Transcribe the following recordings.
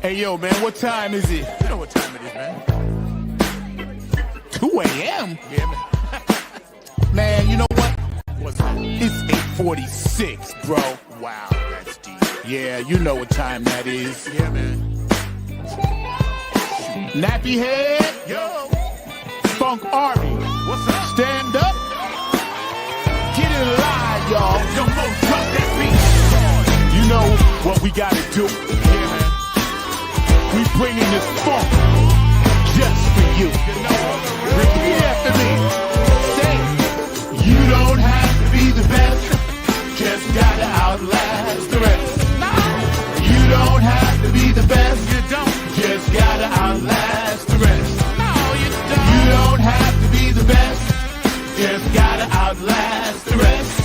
Hey, yo, man, what time is it? You know what time it is, man. 2 a.m.? Yeah, man. Man, you know what? What's that? It's 8:46, bro. Wow, that's deep. Yeah, you know what time that is. Yeah, man. Nappy head, Yo, Funk Army. what's up? Stand up. Get it live, y'all. Yo, Mo, drop that beat. You know what we gotta do. Yeah, man. We bringing this funk just for you. You know, Repeat after me. Say, you don't have to be the best, just gotta outlast the rest. You don't have to be the best, you don't. just gotta outlast the rest. No, you don't. You don't have to be the best, just gotta outlast the rest.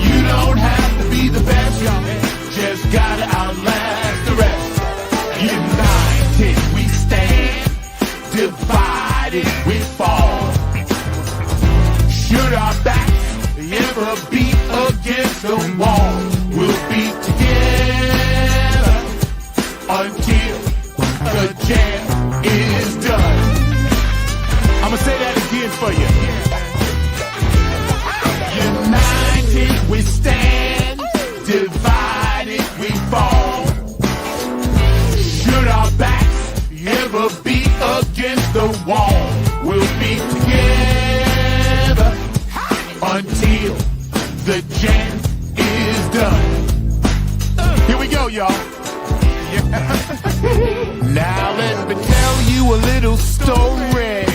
You don't have to be the best, just gotta outlast the rest. United we stand, divided we fall. Should our backs ever be against the wall, we'll be together until the jam is done. I'ma say that again for you. United we stand, divided we fall. Should our backs ever be against the wall, we'll be together until the jam is done. Here we go, y'all. Now let me tell you a little story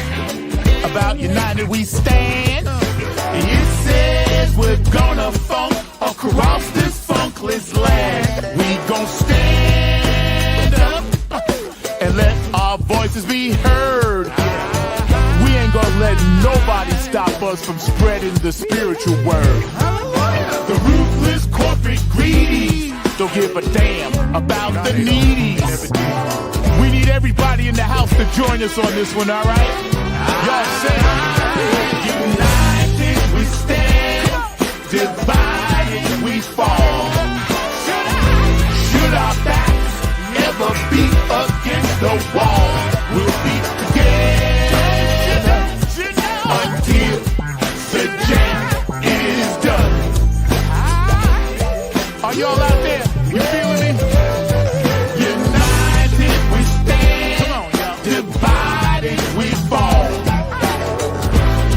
about United We Stand. It says we're gonna funk across this funkless land. We gon' stand up and let our voices be heard. We ain't gonna let nobody stop us from spreading the spiritual word. The ruthless corporate greedy don't give a damn about the needy. We need everybody in the house to join us on this one, alright? Y'all say, united we stand, divided we fall. Should our backs ever be against the wall, we'll be together until the jam is done. Are y'all out there? You feeling me? United we stand, come on, y'all. Divided we fall.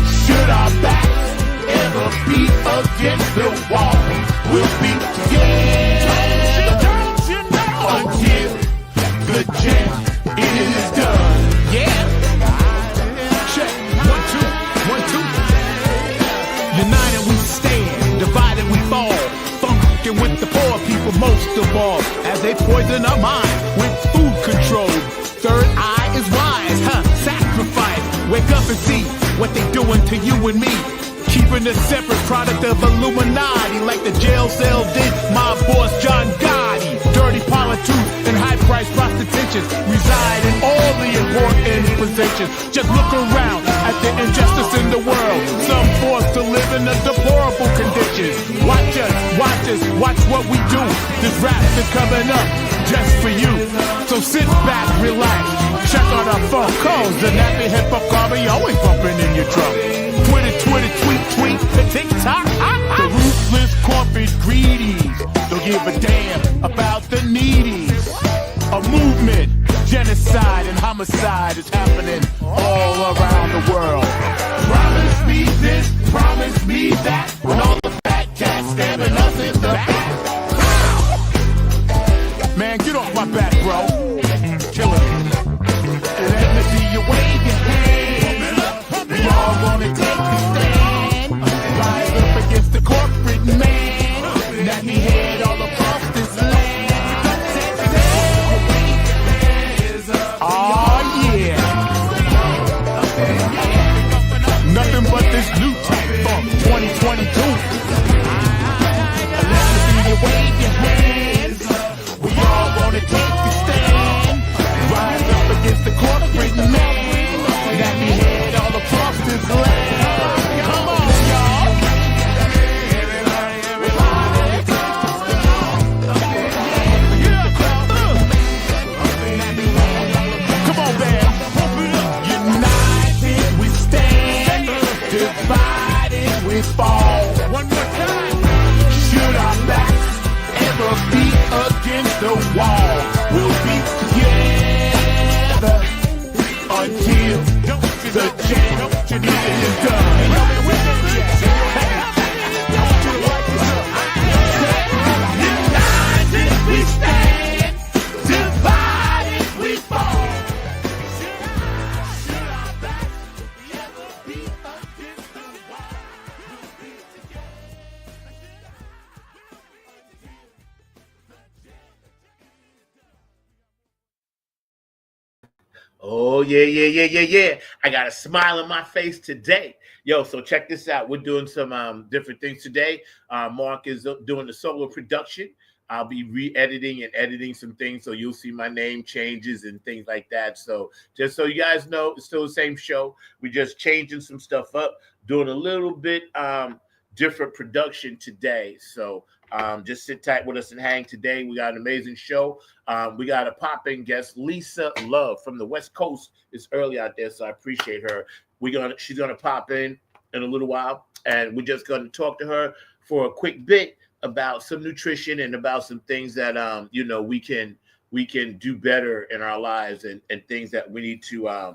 Should our backs ever be against the wall, we'll be together until the jam is done. Yeah. Check. 1, 2, 1, 2. United we stand, divided we fall. Funkin' with the poor people most of all, as they poison our mind with food control. Third eye is wise, sacrifice. Wake up and see what they doing to you and me. Keeping a separate product of Illuminati, like the jail cell did my boss John Gotti. Dirty politics and high-priced prostitution reside in all the important positions. Just look around at the injustice in the world. Some forced to live in a deplorable condition. Watch us, watch what we do. This rap is coming up just for you. So sit back, relax, check out our phone calls. The nappy hip-hop army always bumping in your drum. Tweet, TikTok. The ruthless corporate greedies don't give a damn about the needies. A movement, genocide and homicide is happening all around the world. Promise me this, promise me that, when all the fat cats stabbing us in the back. Man, get off my back, bro. Killing me. Let me see you wave your hand. We all gonna take a stand. Rise up against the corporate man. Let me head all across this land. Oh yeah. Nothing but this new type funk 2022. Let me see you wave your hands. We all gonna take a stand. Rise up against the corporate man. Let me head all across this land. Come on, y'all. fall. One more time. Should our backs ever be against the wall, we'll be together until the champion is done. United we stand, divided we fall. Should our backs ever be against the wall, we'll be Oh, yeah. I got a smile on my face today. Yo, so check this out. We're doing some different things today. Mark is doing the solo production. I'll be re-editing and editing some things, so you'll see my name changes and things like that. So just so you guys know, it's still the same show. We're just changing some stuff up, doing a little bit different production today. So just sit tight with us and hang today. We got an amazing show. We got a pop-in guest, Lisa Love from the West Coast. It's early out there, so I appreciate her. She's gonna pop in a little while, and we're just gonna talk to her for a quick bit about some nutrition and about some things that we can do better in our lives, and things that we need to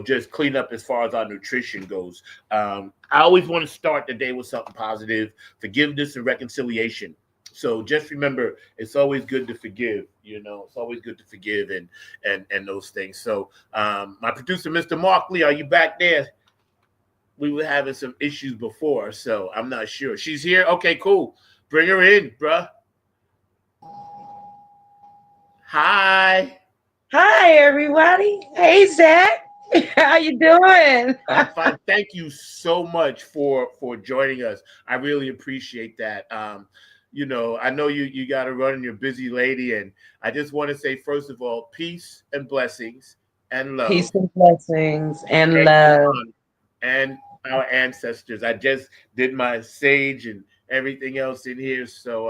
just clean up as far as our nutrition goes. I always want to start the day with something positive, forgiveness and reconciliation. So just remember, it's always good to forgive. It's always good to forgive and those things. So my producer, Mr. Mark Lee, are you back there? We were having some issues before, so I'm not sure. She's here? Okay, cool. Bring her in, bruh. Hi. Hi, everybody. Hey, Zach. How you doing? I'm fine. Thank you so much for joining us. I really appreciate that. I know you got to run and you're a busy lady, and I just want to say, first of all, peace and blessings and love. Peace and blessings and Thank love. you, and our ancestors. I just did my sage and everything else in here, so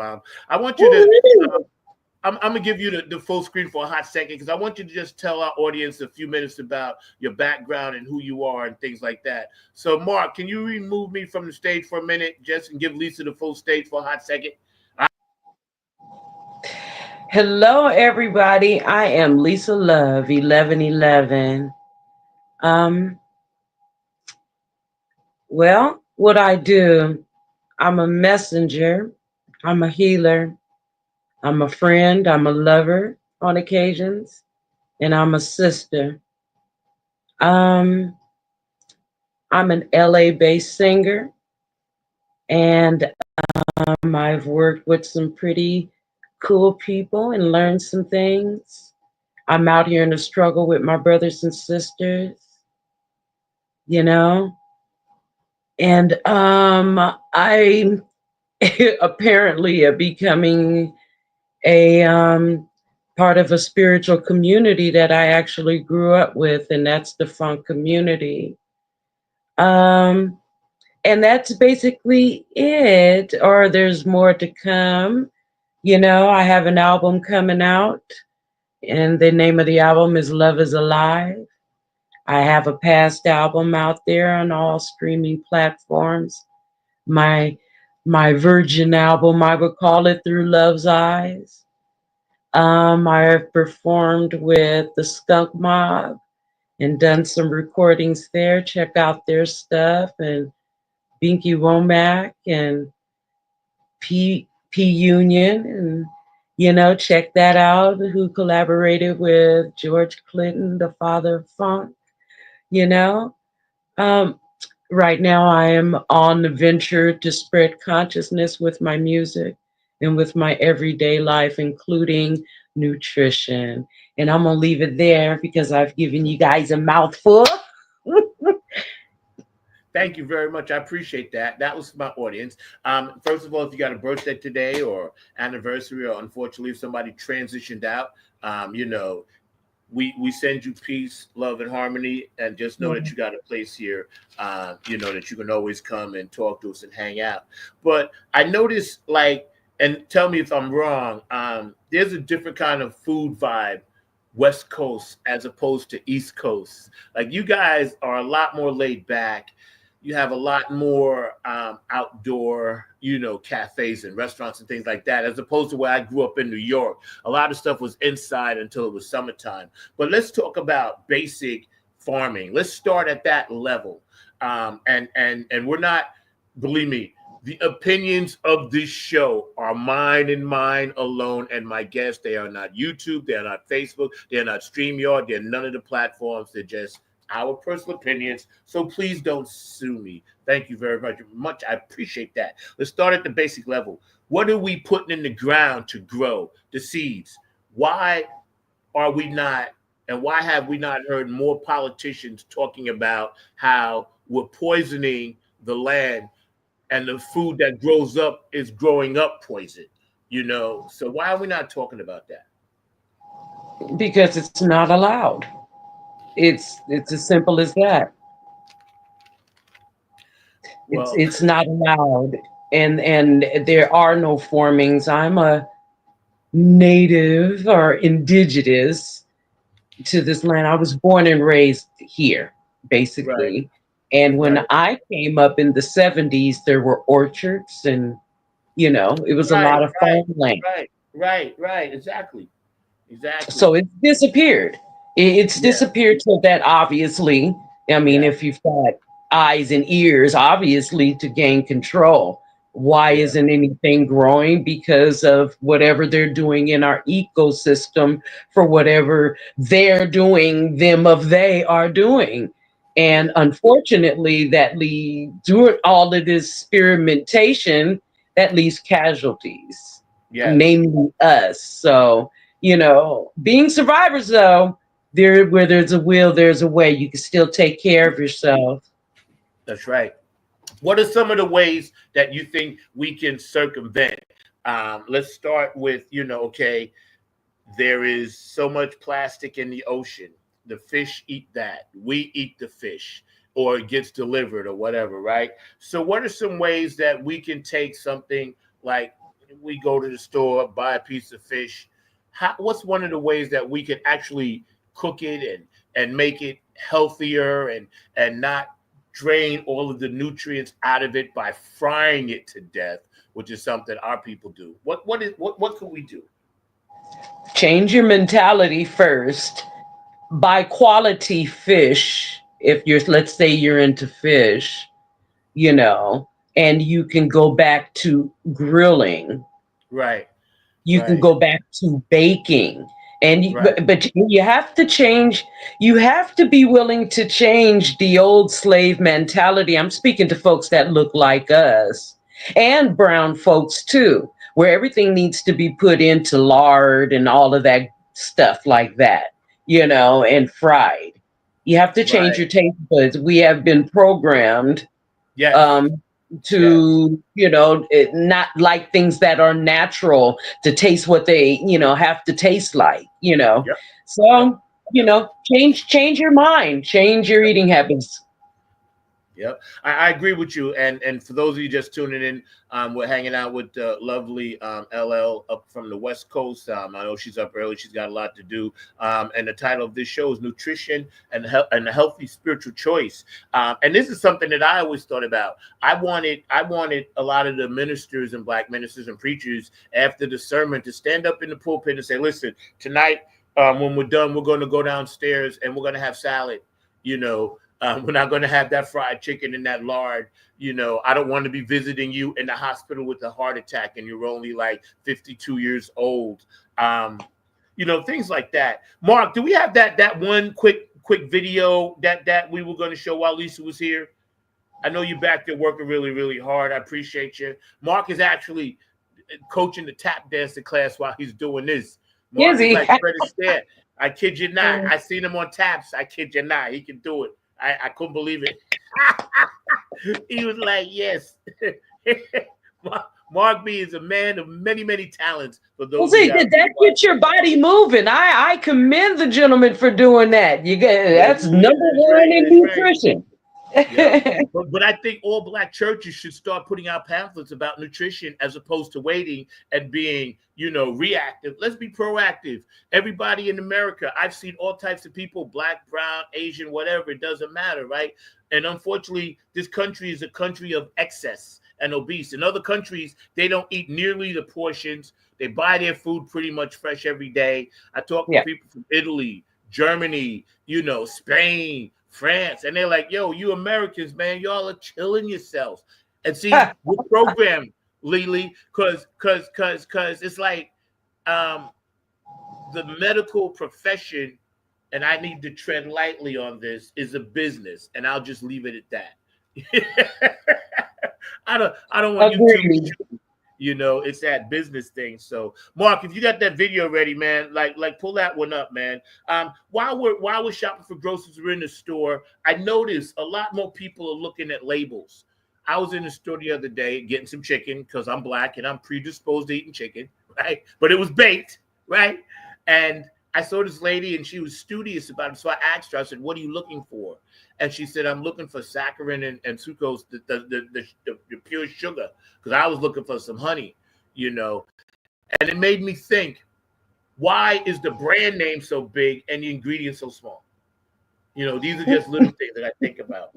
I want you to. I'm going to give you the full screen for a hot second, because I want you to just tell our audience a few minutes about your background and who you are and things like that. So, Mark, can you remove me from the stage for a minute just and give Lisa the full stage for a hot second? Hello, everybody. I am Lisa Love, 1111. Well, what I do, I'm a messenger. I'm a healer. I'm a friend. I'm a lover on occasions, and I'm a sister. I'm an LA-based singer, and I've worked with some pretty cool people and learned some things. I'm out here in the struggle with my brothers and sisters, and I apparently am becoming a part of a spiritual community that I actually grew up with, and that's the funk community. And that's basically it, or there's more to come. I have an album coming out, and the name of the album is Love is Alive. I have a past album out there on all streaming platforms. My virgin album, I would call it, Through Love's Eyes. I've performed with the Skunk Mob and done some recordings there. Check out their stuff, and Binky Womack and P Union, and check that out, who collaborated with George Clinton, the father of funk. Right now I am on the venture to spread consciousness with my music and with my everyday life, including nutrition. And I'm gonna leave it there because I've given you guys a mouthful. Thank you very much. I appreciate that. That was my audience. First of all, if you got a birthday today or anniversary, or unfortunately if somebody transitioned out, we send you peace, love, and harmony, and just know that you got a place here, that you can always come and talk to us and hang out. But I noticed, and tell me if I'm wrong, there's a different kind of food vibe West Coast as opposed to East Coast. Like, you guys are a lot more laid back. you have a lot more outdoor, cafes and restaurants and things like that, as opposed to where I grew up in New York. A lot of stuff was inside until it was summertime. But let's talk about basic farming. Let's start at that level. And we're not, believe me, the opinions of this show are mine and mine alone and my guests. They are not YouTube, they are not Facebook, they are not StreamYard, they're none of the platforms. They're just our personal opinions. So please don't sue me. Thank you very much. I appreciate that. Let's start at the basic level. What are we putting in the ground to grow the seeds? Why are we not, and why have we not heard more politicians talking about how we're poisoning the land and the food that grows up is growing up poison? So why are we not talking about that? Because it's not allowed. It's as simple as that. Well, It's not allowed, and there are no formings. I'm a native or indigenous to this land. I was born and raised here, basically. Right. And when Right. I came up in the 70s, there were orchards, and it was a lot of farmland. Right. Exactly. So it's disappeared. It's Yeah. disappeared so that obviously, I mean, Yeah. if you've got eyes and ears, obviously to gain control. Why Yeah. isn't anything growing? Because of whatever they're doing in our ecosystem for whatever they're doing, they are doing. And unfortunately, that leads to all of this experimentation that leaves casualties, Yes. namely us. So, being survivors, though, where there's a will, there's a way. You can still take care of yourself. That's right. What are some of the ways that you think we can circumvent? Let's start with, okay, there is so much plastic in the ocean. The fish eat that. We eat the fish, or it gets delivered or whatever, right? So what are some ways that we can take something like we go to the store, buy a piece of fish? What's one of the ways that we can actually cook it and make it healthier and not drain all of the nutrients out of it by frying it to death, which is something our people do? What can we do? Change your mentality first. Buy quality fish. If let's say you're into fish, and you can go back to grilling. Right. You can go back to baking. And Right. but you have to change. You have to be willing to change the old slave mentality. I'm speaking to folks that look like us, and brown folks too, where everything needs to be put into lard and all of that stuff like that, and fried. You have to change Right. your taste buds. We have been programmed Yes. to not like things that are natural, to taste what they have to taste like. Yep. So change your mind, change your eating habits. Yep, I agree with you. And for those of you just tuning in, we're hanging out with lovely LL up from the West Coast. I know she's up early; she's got a lot to do. And the title of this show is "Nutrition and a Healthy Spiritual Choice." And this is something that I always thought about. I wanted a lot of the ministers and Black ministers and preachers after the sermon to stand up in the pulpit and say, "Listen, tonight when we're done, we're going to go downstairs and we're going to have salad." We're not going to have that fried chicken and that lard. I don't want to be visiting you in the hospital with a heart attack and you're only like 52 years old. Things like that. Mark, do we have that one quick video that we were going to show while Lisa was here? I know you're back there working really, really hard. I appreciate you. Mark is actually coaching the tap dancing class while he's doing this. Mark is like Fred Astaire. I kid you not. I seen him on taps. I kid you not. He can do it. I couldn't believe it. He was like, yes. Mark B is a man of many, many talents. For those Did that get your body moving? I commend the gentleman for doing that. That's number one in nutrition. Yeah. But I think all black churches should start putting out pamphlets about nutrition as opposed to waiting and being, reactive. Let's be proactive. Everybody in America, I've seen all types of people, black, brown, Asian, whatever, it doesn't matter, right? And unfortunately, this country is a country of excess and obese. In other countries, they don't eat nearly the portions. They buy their food pretty much fresh every day. I talk to people from Italy, Germany, Spain, France, and they're like, yo, you Americans, man, y'all are killing yourselves. And see, we're programmed, Lily, because it's like the medical profession, and I need to tread lightly on this, is a business, and I'll just leave it at that. I don't want you to, it's that business thing. So, Mark, if you got that video ready, man, like pull that one up, man. While we're shopping for groceries, we're in the store. I noticed a lot more people are looking at labels. I was in the store the other day getting some chicken because I'm black and I'm predisposed to eating chicken, right? But it was baked, right? And I saw this lady and she was studious about it. So I asked her, I said, what are you looking for? And she said, I'm looking for saccharin and sucrose, the pure sugar, because I was looking for some honey, And it made me think, why is the brand name so big and the ingredients so small? These are just little things that I think about.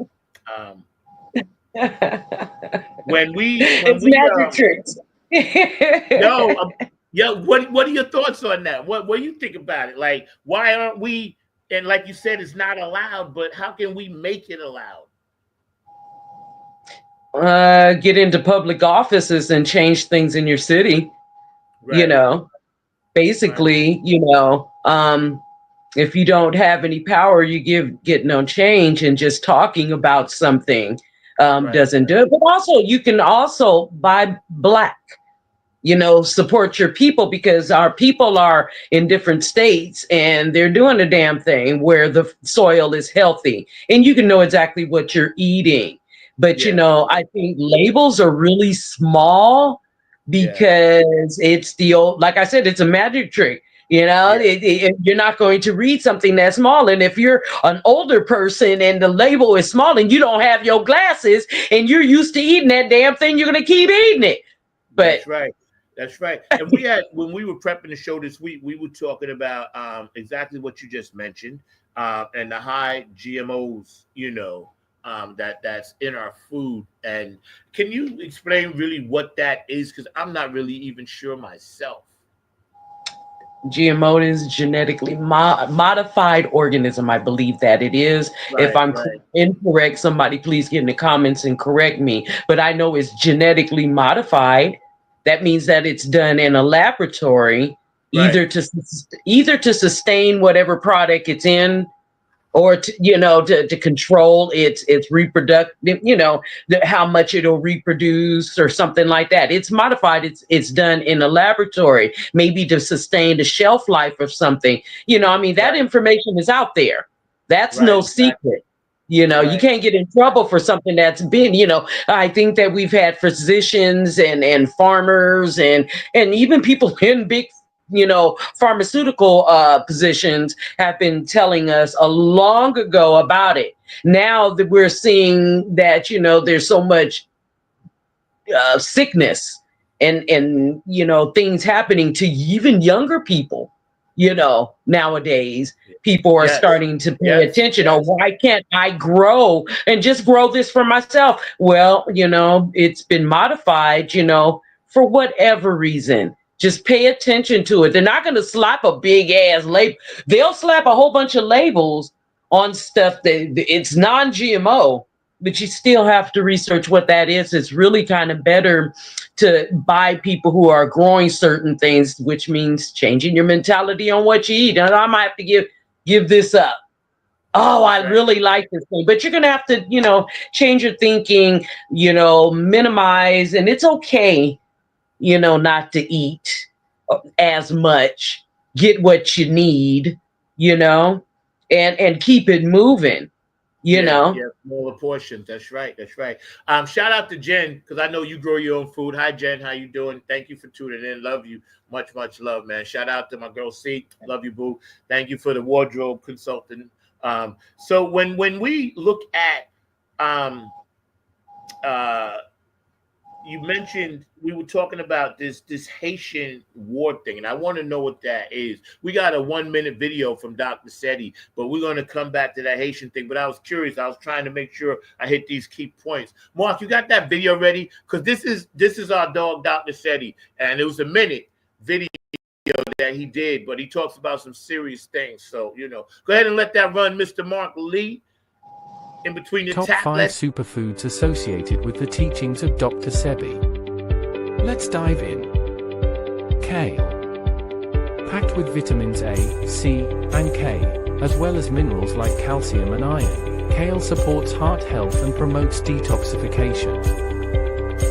It's magic tricks. What are your thoughts on that? What do you think about it? Like, why aren't we? And like you said, it's not allowed, but how can we make it allowed? Get into public offices and change things in your city. Right. Basically, if you don't have any power, you get no change, and just talking about something doesn't do it. But also, you can also buy black. Support your people, because our people are in different states and they're doing a damn thing where the soil is healthy and you can know exactly what you're eating. But, I think labels are really small because it's the old, like I said, it's a magic trick. You're not going to read something that's small. And if you're an older person and the label is small and you don't have your glasses and you're used to eating that damn thing, you're going to keep eating it. But That's right. And when we were prepping the show this week, we were talking about exactly what you just mentioned, and the high GMOs, that's in our food. And can you explain really what that is? Because I'm not really even sure myself. GMO is genetically modified organism. I believe that it is. If I'm incorrect, somebody please get in the comments and correct me. But I know it's genetically modified. That means that it's done in a laboratory, either to sustain whatever product it's in, or to control its reproductive, how much it'll reproduce or something like that. It's modified. It's done in a laboratory, maybe to sustain the shelf life of something. That information is out there. That's no secret. You can't get in trouble for something that's been, I think that we've had physicians and farmers and even people in big, pharmaceutical positions have been telling us a long ago about it. Now that we're seeing that, there's so much sickness and things happening to even younger people. Nowadays people are starting to pay attention. Oh, why can't I grow and just grow this for myself? Well, it's been modified, for whatever reason. Just pay attention to it. They're not going to slap a big ass label. They'll slap a whole bunch of labels on stuff that it's non-GMO, but you still have to research what that is. It's really kind of better to buy people who are growing certain things, which means changing your mentality on what you eat. And I might have to give this up. Oh, I really like this thing, but you're going to have to, change your thinking, minimize, and it's okay, not to eat as much, get what you need, and keep it moving. Smaller portions. That's right. Shout out to Jen, because I know you grow your own food. Hi, Jen. How you doing? Thank you for tuning in. Love you. Much, much love, man. Shout out to my girl C. Love you, boo. Thank you for the wardrobe consultant. So when we look at um, uh, you mentioned we were talking about this Haitian war thing, and I want to know what that is. We got a 1 minute video from Dr. Seti, but we're going to come back to that Haitian thing. But I was curious. I was trying to make sure I hit these key points. Mark, you got that video ready? Because this is our dog, Dr. Seti, and it was a minute video that he did, but he talks about some serious things. So, go ahead and let that run, Mr. Mark Lee. In between the Top 5 superfoods associated with the teachings of Dr. Sebi. Let's dive in. Kale. Packed with vitamins A, C, and K, as well as minerals like calcium and iron, kale supports heart health and promotes detoxification.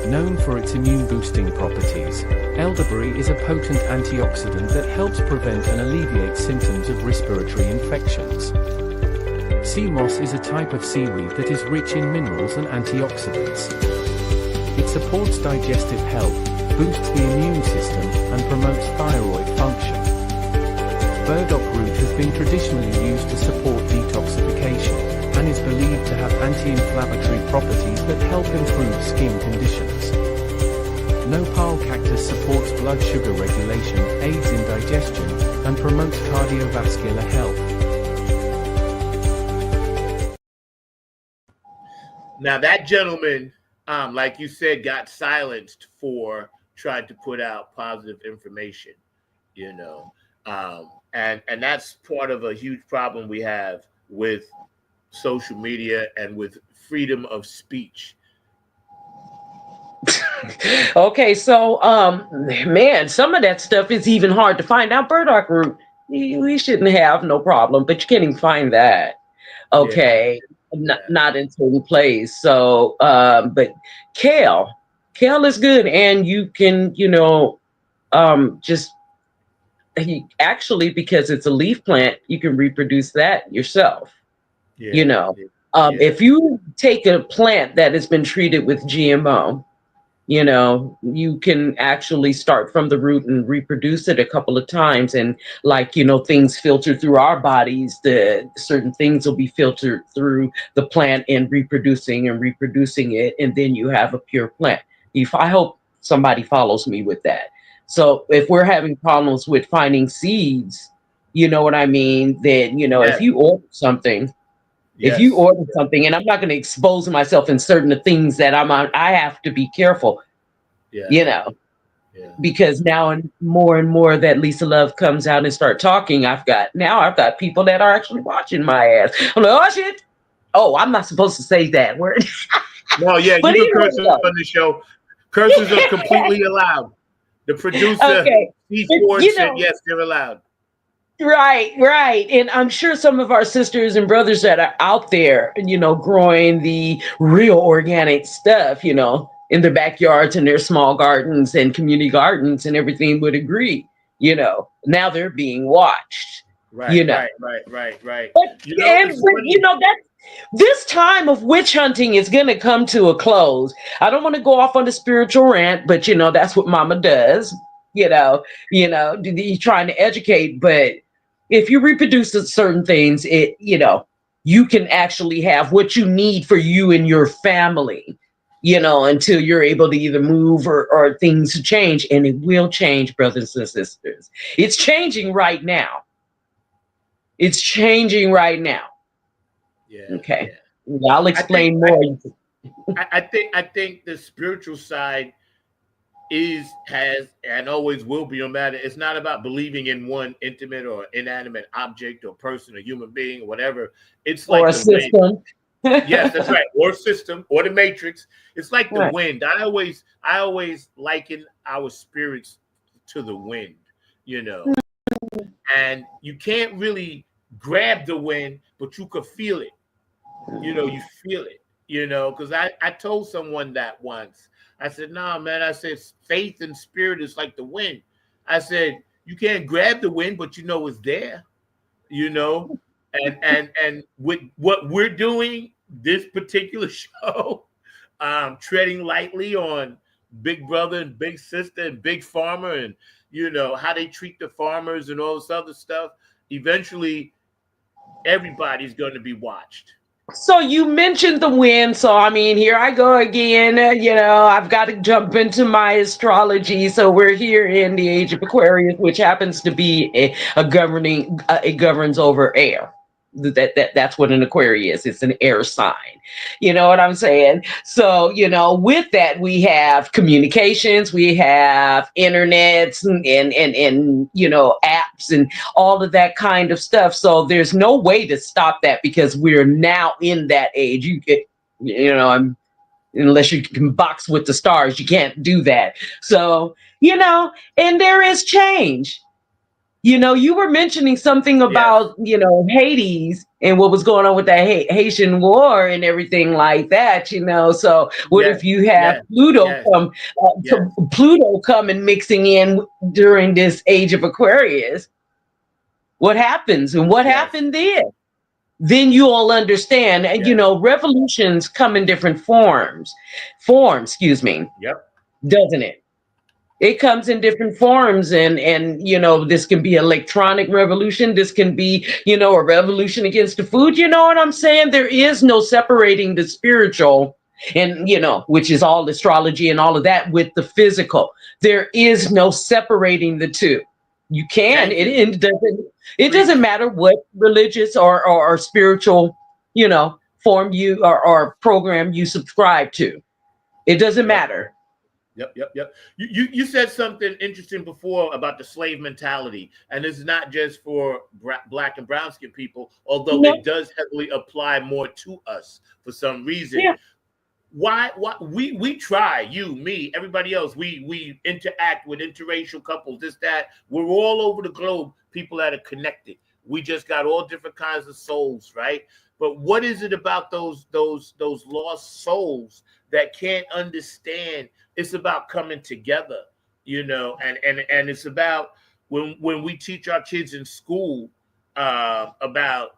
Known for its immune-boosting properties, elderberry is a potent antioxidant that helps prevent and alleviate symptoms of respiratory infections. Sea moss is a type of seaweed that is rich in minerals and antioxidants. It supports digestive health, boosts the immune system, and promotes thyroid function. Burdock root has been traditionally used to support detoxification, and is believed to have anti-inflammatory properties that help improve skin conditions. Nopal cactus supports blood sugar regulation, aids in digestion, and promotes cardiovascular health. Now that gentleman, like you said, got silenced for trying to put out positive information, and that's part of a huge problem we have with social media and with freedom of speech. Okay, so man, some of that stuff is even hard to find. Now, burdock root, we shouldn't have no problem, but you can't even find that. Okay. Yeah. Not in certain place. So, but kale is good, and you can, actually, because it's a leaf plant, you can reproduce that yourself. Yeah. If you take a plant that has been treated with GMO, you can actually start from the root and reproduce it a couple of times. And things filter through our bodies, the certain things will be filtered through the plant and reproducing it. And then you have a pure plant. I hope somebody follows me with that. So if we're having problems with finding seeds, you know what I mean? Then, if you order something, Yes. If you order something, and I'm not going to expose myself in certain things that I'm on, I have to be careful, because now and more that Lisa Love comes out and start talking, I've got people that are actually watching my ass. I'm like, oh shit. Oh, I'm not supposed to say that word. No, yeah, you can curse on the show. Curses are completely allowed. The producer, Steve Ford said, yes, they're allowed. Right. And I'm sure some of our sisters and brothers that are out there, growing the real organic stuff, in their backyards and their small gardens and community gardens and everything would agree, now they're being watched. Right. But, that this time of witch hunting is going to come to a close. I don't want to go off on a spiritual rant, but, that's what Mama does. He's trying to educate, but if you reproduce certain things, you can actually have what you need for you and your family, until you're able to either move or things change. And it will change, brothers and sisters. It's changing right now. Yeah. Okay. Yeah. I'll explain more. I think the spiritual side has and always will be, no matter. It's not about believing in one intimate or inanimate object or person or human being or whatever. It's like a system. Yes, that's right. Or system or the matrix. It's like the wind. I always liken our spirits to the wind, and you can't really grab the wind, but you could feel it. You feel it, because I told someone that once. I said, no, man. I said, faith and spirit is like the wind. I said, you can't grab the wind, but it's there, and with what we're doing, this particular show, treading lightly on Big Brother and Big Sister and Big Pharma and, how they treat the farmers and all this other stuff. Eventually, everybody's going to be watched. So you mentioned the wind. So I mean, here I go again. I've got to jump into my astrology. So we're here in the age of Aquarius, which happens to be a governing. It governs over air. That's what an Aquarius is. It's an air sign. You know what I'm saying? So with that we have communications, we have internets and apps and all of that kind of stuff. So there's no way to stop that because we're now in that age. Unless you can box with the stars, you can't do that. So, and there is change. You were mentioning something Yes. about, Hades and what was going on with that Haitian war and everything like that, So what Yes. if you have Yes. Pluto Yes. Yes. Pluto coming mixing in during this age of Aquarius? What happens and what Yes. happened then? Then you'll understand. And Yes. revolutions come in different forms, excuse me, Yep. doesn't it? It comes in different forms, and this can be electronic revolution, this can be a revolution against the food. You know what I'm saying? There is no separating the spiritual and which is all astrology and all of that with the physical. There is no separating the two. You can. Thank you. It doesn't matter what religious or spiritual form you or program you subscribe to. It doesn't matter. Yep. You said something interesting before about the slave mentality, and it's not just for black and brown skin people, although No. it does heavily apply more to us for some reason. Yeah. Why we try, you, me, everybody else, we interact with interracial couples, this, that. We're all over the globe, people that are connected. We just got all different kinds of souls, right? But what is it about those lost souls that can't understand? It's about coming together, and it's about when we teach our kids in school about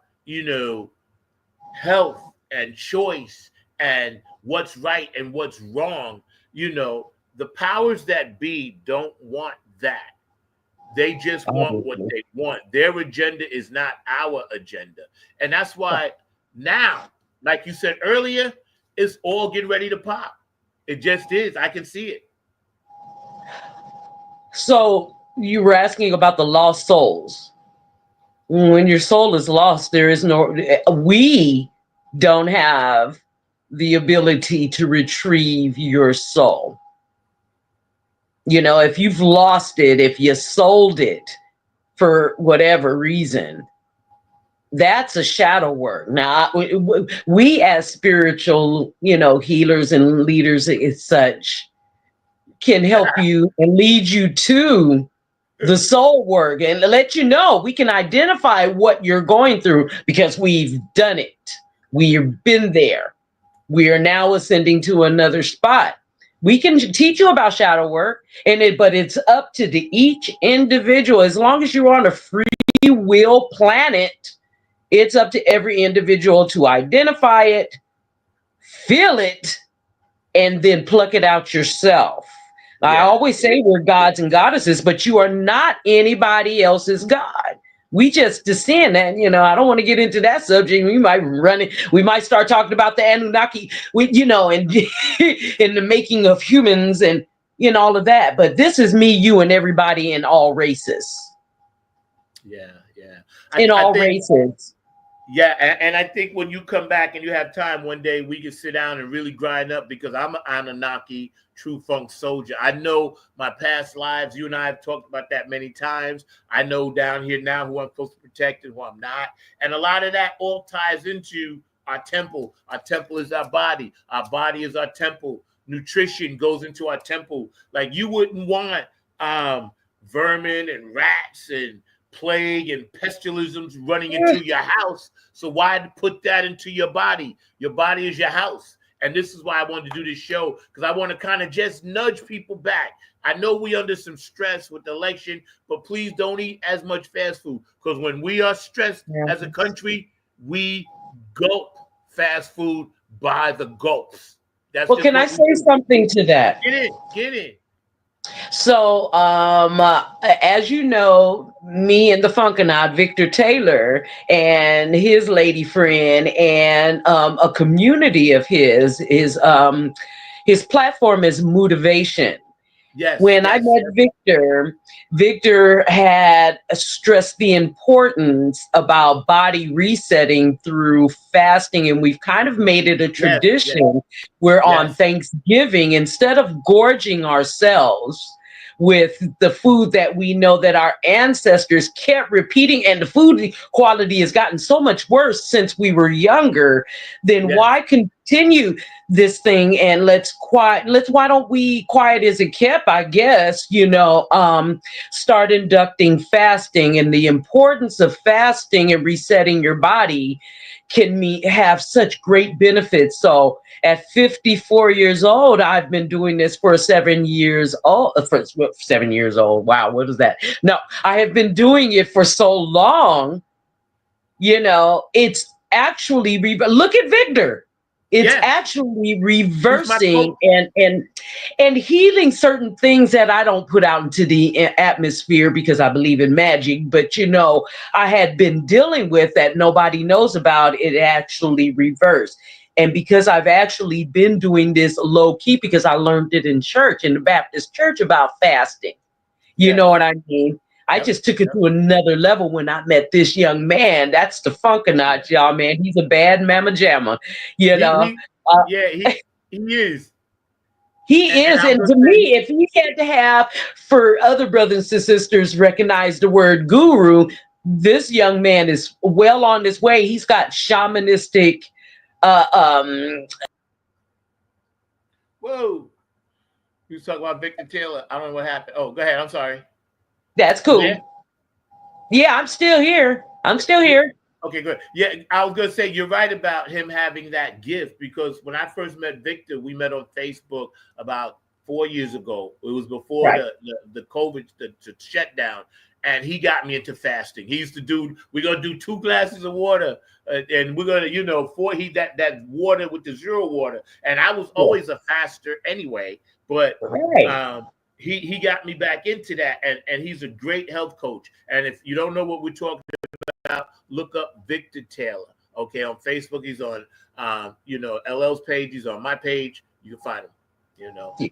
health and choice and what's right and what's wrong. The powers that be don't want that. They just want what they want. Their agenda is not our agenda. And that's why now, like you said earlier, it's all getting ready to pop. It just is. I can see it. So you were asking about the lost souls. When your soul is lost, we don't have the ability to retrieve your soul. If you've lost it, if you sold it for whatever reason, that's a shadow work. Now, we as spiritual, healers and leaders as such, can help you and lead you to the soul work and let you know. We can identify what you're going through because we've done it. We've been there. We are now ascending to another spot. We can teach you about shadow work, but it's up to each individual. As long as you're on a free will planet, it's up to every individual to identify it, feel it, and then pluck it out yourself. Yeah. I always say we're gods and goddesses, but you are not anybody else's god. We just descend, and I don't want to get into that subject. We might start talking about the Anunnaki, and in the making of humans and all of that. But this is me, you, and everybody in all races. Yeah. All races. Yeah, and I think when you come back and you have time one day, we can sit down and really grind up, because I'm an Anunnaki true funk soldier. I know my past lives. You and I have talked about that many times. I know down here now who I'm supposed to protect and who I'm not. And a lot of that all ties into our temple. Our temple is our body. Our body is our temple. Nutrition goes into our temple. Like, you wouldn't want vermin and rats and plague and pestilences running into your house. So why put that into your body? Your body is your house. And this is why I wanted to do this show, because I want to kind of just nudge people back. I know we under some stress with the election, but please don't eat as much fast food, because when we are stressed as a country, we gulp fast food by the gulps. Well, can I say something to that? Get in. So, as you know, me and the Funkanaut, Victor Taylor, and his lady friend, and a community of his platform is Motivation. Yes, When I yes, met yes, Victor, Victor had stressed the importance about body resetting through fasting, and we've kind of made it a yes, yes, tradition where on yes, Thanksgiving, instead of gorging ourselves with the food that we know that our ancestors kept repeating, and the food quality has gotten so much worse since we were younger, then yes, why continue this thing, and let's why don't we, quiet as it kept, I guess, start inducting fasting, and the importance of fasting and resetting your body have such great benefits. So at 54 years old, I've been doing this for 7 years old. For 7 years old. Wow, what is that? No, I have been doing it for so long. It's actually look at Victor. It's yes. actually He's my reversing coach. and healing certain things that I don't put out into the atmosphere because I believe in magic. But I had been dealing with that nobody knows about. It actually reversed. And because I've actually been doing this low key, because I learned it in church, in the Baptist church, about fasting. You know Yes. what I mean? I Yep. just took it Yep. to another level when I met this young man. That's the Funkanaut, y'all, man. He's a bad mama jamma, you know. He Uh, yeah, he is. he And is, I was and gonna to say me, if he had to have, for other brothers and sisters, recognize the word guru, this young man is well on his way. He's got shamanistic, uh, um, whoa. You was talking about Victor Taylor. I don't know what happened. Oh, go ahead. I'm sorry. that's You there? cool. Yeah, I'm still here. I'm still Yeah. here. Okay, good. Yeah, I was gonna say you're right about him having that gift because when I first met Victor, we met on Facebook about 4 years ago. It was before Right. the COVID the shutdown, and he got me into fasting. He used to do. We're gonna do 2 glasses of water, and we're gonna for he that water with the zero water. And I was Yeah. always a faster anyway, but Right. um, he got me back into that, and he's a great health coach. And if you don't know what we're talking about, look up Victor Taylor. Okay, on Facebook, he's on LL's page. He's on my page. You can find him.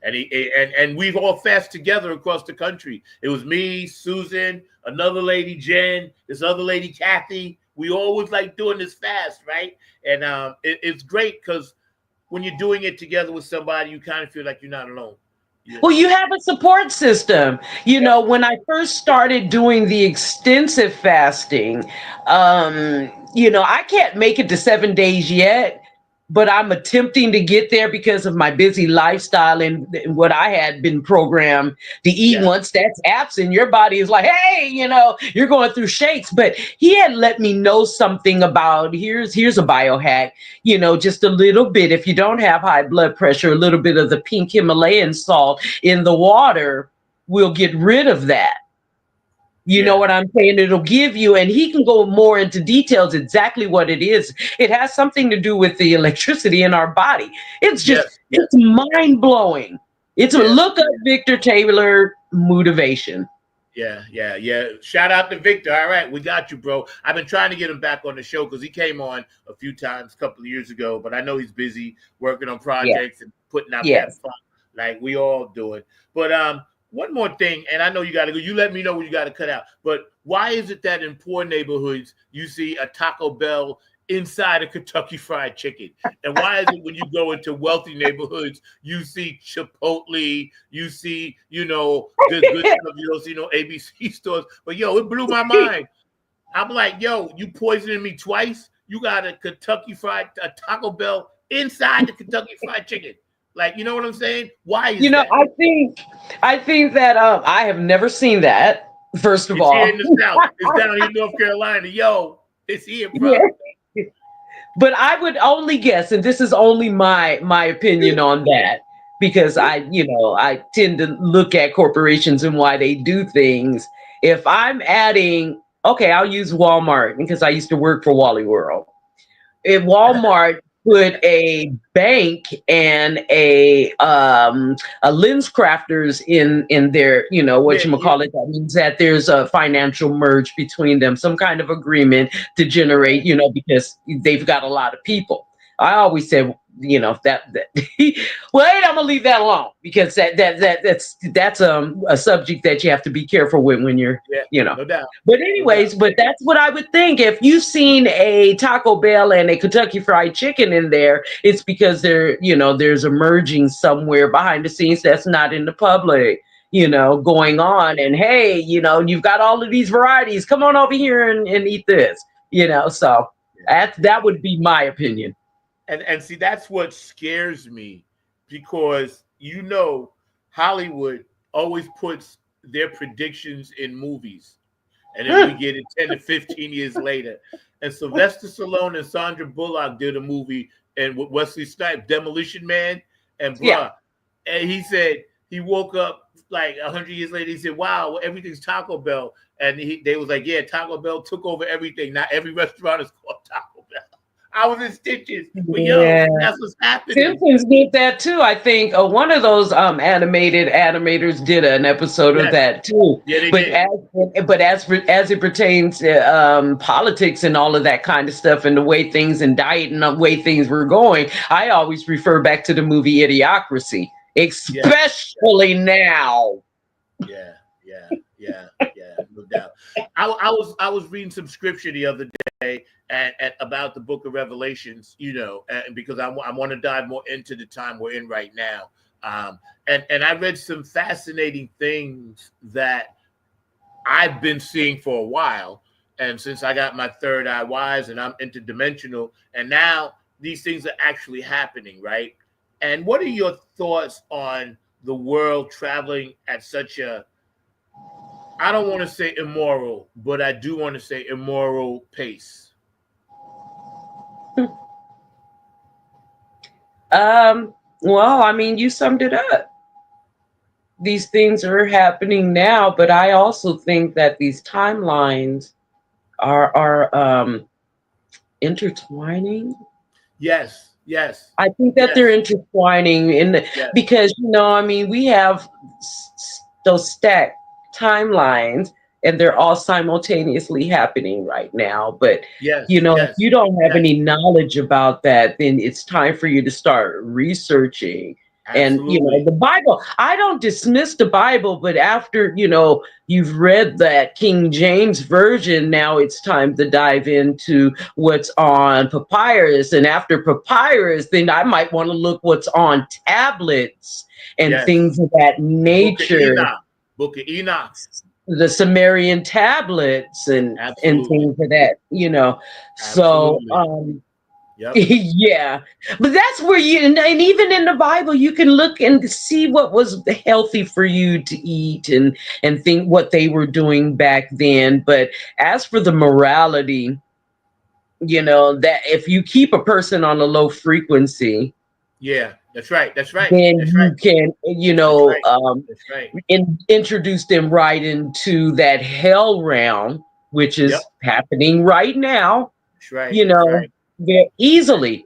And and we've all fasted together across the country. It was me, Susan, another lady, Jen, this other lady, Kathy. We always like doing this fast, right? And it's great because when you're doing it together with somebody, you kind of feel like you're not alone. Well, you have a support system. Yep. When I first started doing the extensive fasting, I can't make it to 7 days yet, but I'm attempting to get there because of my busy lifestyle and what I had been programmed to eat. Yeah. Once that's absent, your body is like, hey, you're going through shakes. But he had let me know something about here's a biohack, just a little bit. If you don't have high blood pressure, a little bit of the pink Himalayan salt in the water will get rid of that. You know Yeah. what I'm saying? It'll give you, and he can go more into details exactly what it is. It has something to do with the electricity in our body. Yes. Yes. It's mind blowing. It's a Yeah. look up Victor Taylor Motivation. Yeah, yeah, yeah. Shout out to Victor. All right, we got you, bro. I've been trying to get him back on the show because he came on a few times a couple of years ago, but I know he's busy working on Yeah. projects and putting out that Yes. fun like we all doing. But one more thing, and I know you got to go. You let me know what you got to cut out. But why is it that in poor neighborhoods you see a Taco Bell inside a Kentucky Fried Chicken? And why is it when you go into wealthy neighborhoods, you see Chipotle, you see, the good stuff, you don't see no ABC stores. But it blew my mind. I'm like, you poisoning me twice. You got a Taco Bell inside the Kentucky Fried Chicken. Like, you know what I'm saying? Why is that? I think that I have never seen that. First of It's all, here in the South. It's down here in North Carolina. It's here, bro. Yeah. But I would only guess, and this is only my opinion on that, because I tend to look at corporations and why they do things. If I'm adding, okay, I'll use Walmart because I used to work for Wally World. If Walmart put a bank and a lens crafters in their, you know, what Yeah, you call it. That means that there's a financial merge between them, some kind of agreement to generate, you know, because they've got a lot of people. I always said, you know, that wait, I'm gonna leave that alone because that's a subject that you have to be careful with when you're, yeah, you know. no doubt. But anyways, but that's what I would think. If you've seen a Taco Bell and a Kentucky Fried Chicken in there, it's because they're, you know, there's a merging somewhere behind the scenes that's not in the public, you know, going on. And hey, you know, you've got all of these varieties. Come on over here and eat this, you know. So that would be my opinion. And see, that's what scares me, because you know Hollywood always puts their predictions in movies, and then we get it 10 to 15 years later. And Sylvester Stallone and Sandra Bullock did a movie, and with Wesley Snipes, Demolition Man, and and he said he woke up like 100 years later. He said, "Wow, everything's Taco Bell," and they was like, "Yeah, Taco Bell took over everything. Not every restaurant is called Taco Bell." I was in stitches, but that's what's happening. Simpsons did that too. I think one of those animators did an episode of that too. Yeah, they did. But as it pertains to politics and all of that kind of stuff, and the way things and diet and the way things were going, I always refer back to the movie Idiocracy, especially now. Yeah, no doubt. I was reading some scripture the other day and about the Book of Revelations, you know, and because I want to dive more into the time we're in right now. And I read some fascinating things that I've been seeing for a while. And since I got my third eye wise and I'm interdimensional, and now these things are actually happening, right? And what are your thoughts on the world traveling at such a, I don't want to say immoral, but I do want to say immoral pace? Well, I mean, you summed it up. These things are happening now, but I also think that these timelines are intertwining. Yes. I think that they're intertwining because, you know, I mean, we have those stacked timelines and they're all simultaneously happening right now. But, you know, if you don't have any knowledge about that, then it's time for you to start researching. Absolutely. And, you know, the Bible, I don't dismiss the Bible, but after, you know, you've read that King James Version, now it's time to dive into what's on papyrus. And after papyrus, then I might want to look what's on tablets and things of that nature. Book of Enoch. The Sumerian tablets and things of that, you know. So, yeah, but that's where and even in the Bible, you can look and see what was healthy for you to eat and think what they were doing back then. But as for the morality, you know, that if you keep a person on a low frequency, that's right. Then you can, you know, introduce them right into that hell realm, which is happening right now. That's right. You know, very easily.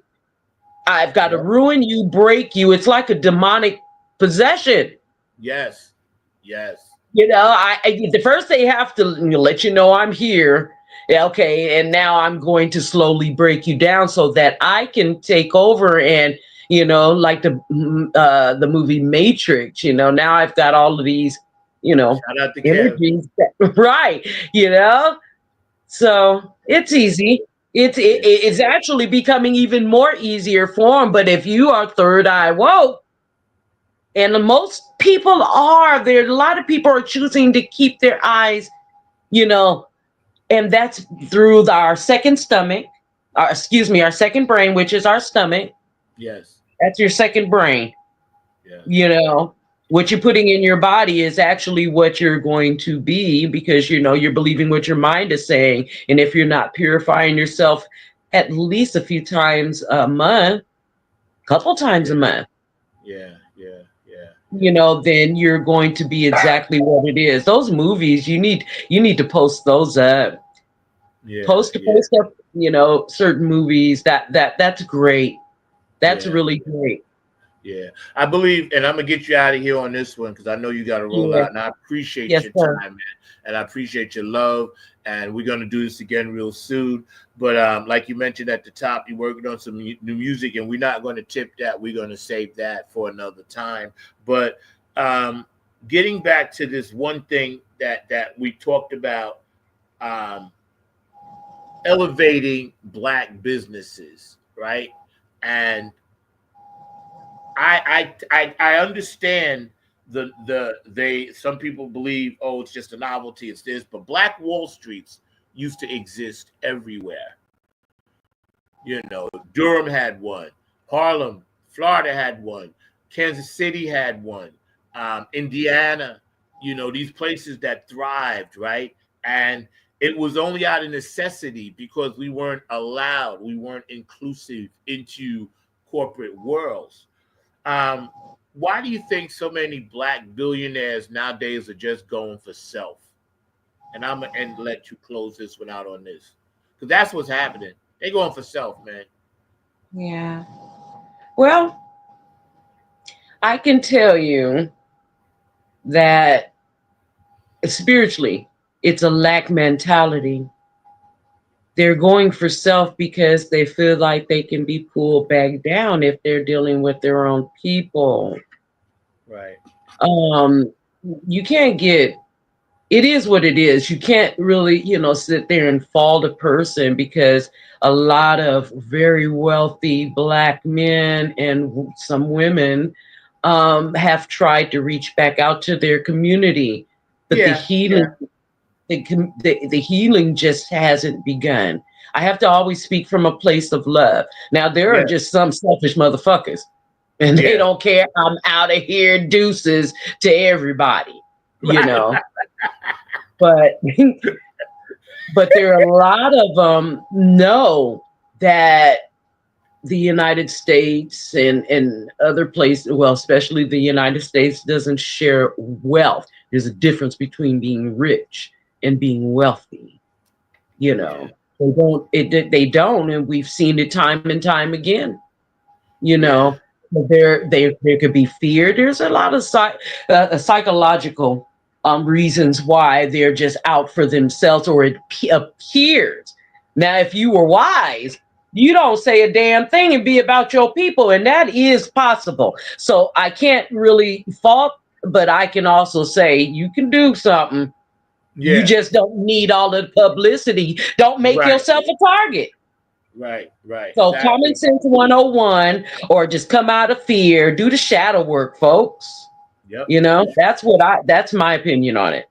I've got to ruin you, break you. It's like a demonic possession. Yes. You know, the first they have to let you know I'm here. Okay, and now I'm going to slowly break you down so that I can take over and, you know, like the movie Matrix, you know, now I've got all of these, you know, energies, right, you know, so it's easy. It's actually becoming even more easier for them. But if you are third eye woke, and most people are, a lot of people are choosing to keep their eyes, you know, and that's through our second stomach, our second brain, which is our stomach. Yes. That's your second brain. You know, what you're putting in your body is actually what you're going to be, because, you know, you're believing what your mind is saying. And if you're not purifying yourself at least a few times a month, couple times a month, you know, then you're going to be exactly what it is. Those movies, you need to post those up. Post up, you know, certain movies that's great. That's Yeah. really great. Yeah, I believe, and I'm gonna get you out of here on this one because I know you got to roll Yeah. out. And I appreciate Yes, your sir. time, man, and I appreciate your love. And we're gonna do this again real soon. But like you mentioned at the top, you're working on some new music, and we're not going to tip that. We're going to save that for another time. But getting back to this one thing that we talked about, um, elevating Black businesses, right? And I understand they some people believe, oh, it's just a novelty, it's this, but Black Wall Streets used to exist everywhere. You know, Durham had one, Harlem, Florida had one, Kansas City had one, Indiana, you know, these places that thrived, right? And it was only out of necessity because we weren't allowed, we weren't inclusive into corporate worlds. um, why do you think so many Black billionaires nowadays are just going for self? And I'm gonna let you close this one out on this, because that's what's happening. They going for self, man. Yeah. Well, I can tell you that spiritually, it's a lack mentality. They're going for self because they feel like they can be pulled back down if they're dealing with their own people. Right. Um, you can't get, it is what it is. You can't really, sit there and fault a person because a lot of very wealthy Black men and some women have tried to reach back out to their community, but the Yeah. Yeah. healing, the healing just hasn't begun. I have to always speak from a place of love. Now there are Yeah. just some selfish motherfuckers, and they Yeah. don't care. I'm out of here, deuces to everybody, you Right. know. But but there are a lot of them know that the United States and other places, well, especially the United States, doesn't share wealth. There's a difference between being rich and being wealthy. You Yeah. know, they don't, and we've seen it time and time again. You Yeah. know, there could be fear. There's a lot of psychological reasons why they're just out for themselves, or it appears. Now, if you were wise, you don't say a damn thing and be about your people, and that is possible. So I can't really fault, but I can also say you can do something. You Yeah. just don't need all the publicity. Don't make Right. yourself a target. Right. Right. So common Exactly. sense 101, or just come out of fear, do the shadow work, folks. Yep. That's That's my opinion on it.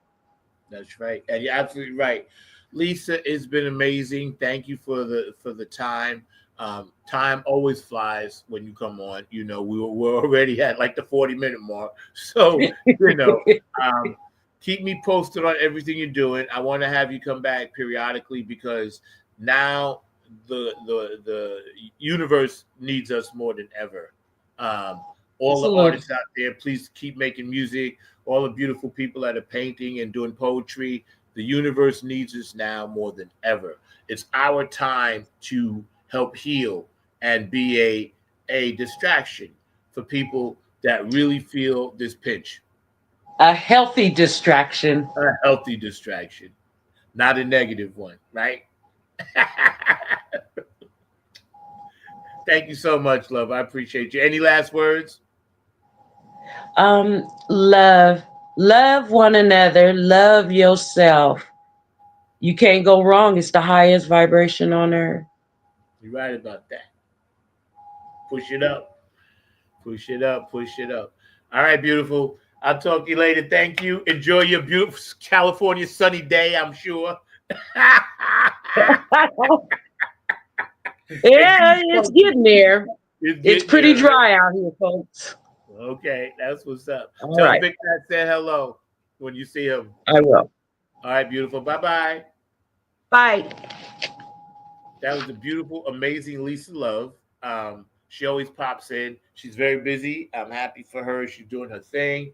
That's right, and you're absolutely right, Lisa. It's been amazing. Thank you for the time. Time always flies when you come on. You know, we're already at like the 40-minute mark, so you know. Um, Keep me posted on everything you're doing. I want to have you come back periodically because now the universe needs us more than ever. Um, all the Absolutely. artists out there, please keep making music. All the beautiful people that are painting and doing poetry. The universe needs us now more than ever. It's our time to help heal and be a distraction for people that really feel this pinch. A healthy distraction. A healthy distraction, not a negative one, right? Thank you so much, love. I appreciate you. Any last words? Love one another, love yourself. You can't go wrong. It's the highest vibration on earth. You're right about that. Push it up. Push it up. Push it up. All right, beautiful. I'll talk to you later. Thank you. Enjoy your beautiful California sunny day, I'm sure. Yeah, it's getting there. It's getting pretty there, right? dry out here, folks. Okay, that's what's up. All Tell right, Victor I said hello when you see him. I will. All right, beautiful. Bye-bye. Bye. That was the beautiful, amazing Lisa Love. She always pops in. She's very busy. I'm happy for her. She's doing her thing.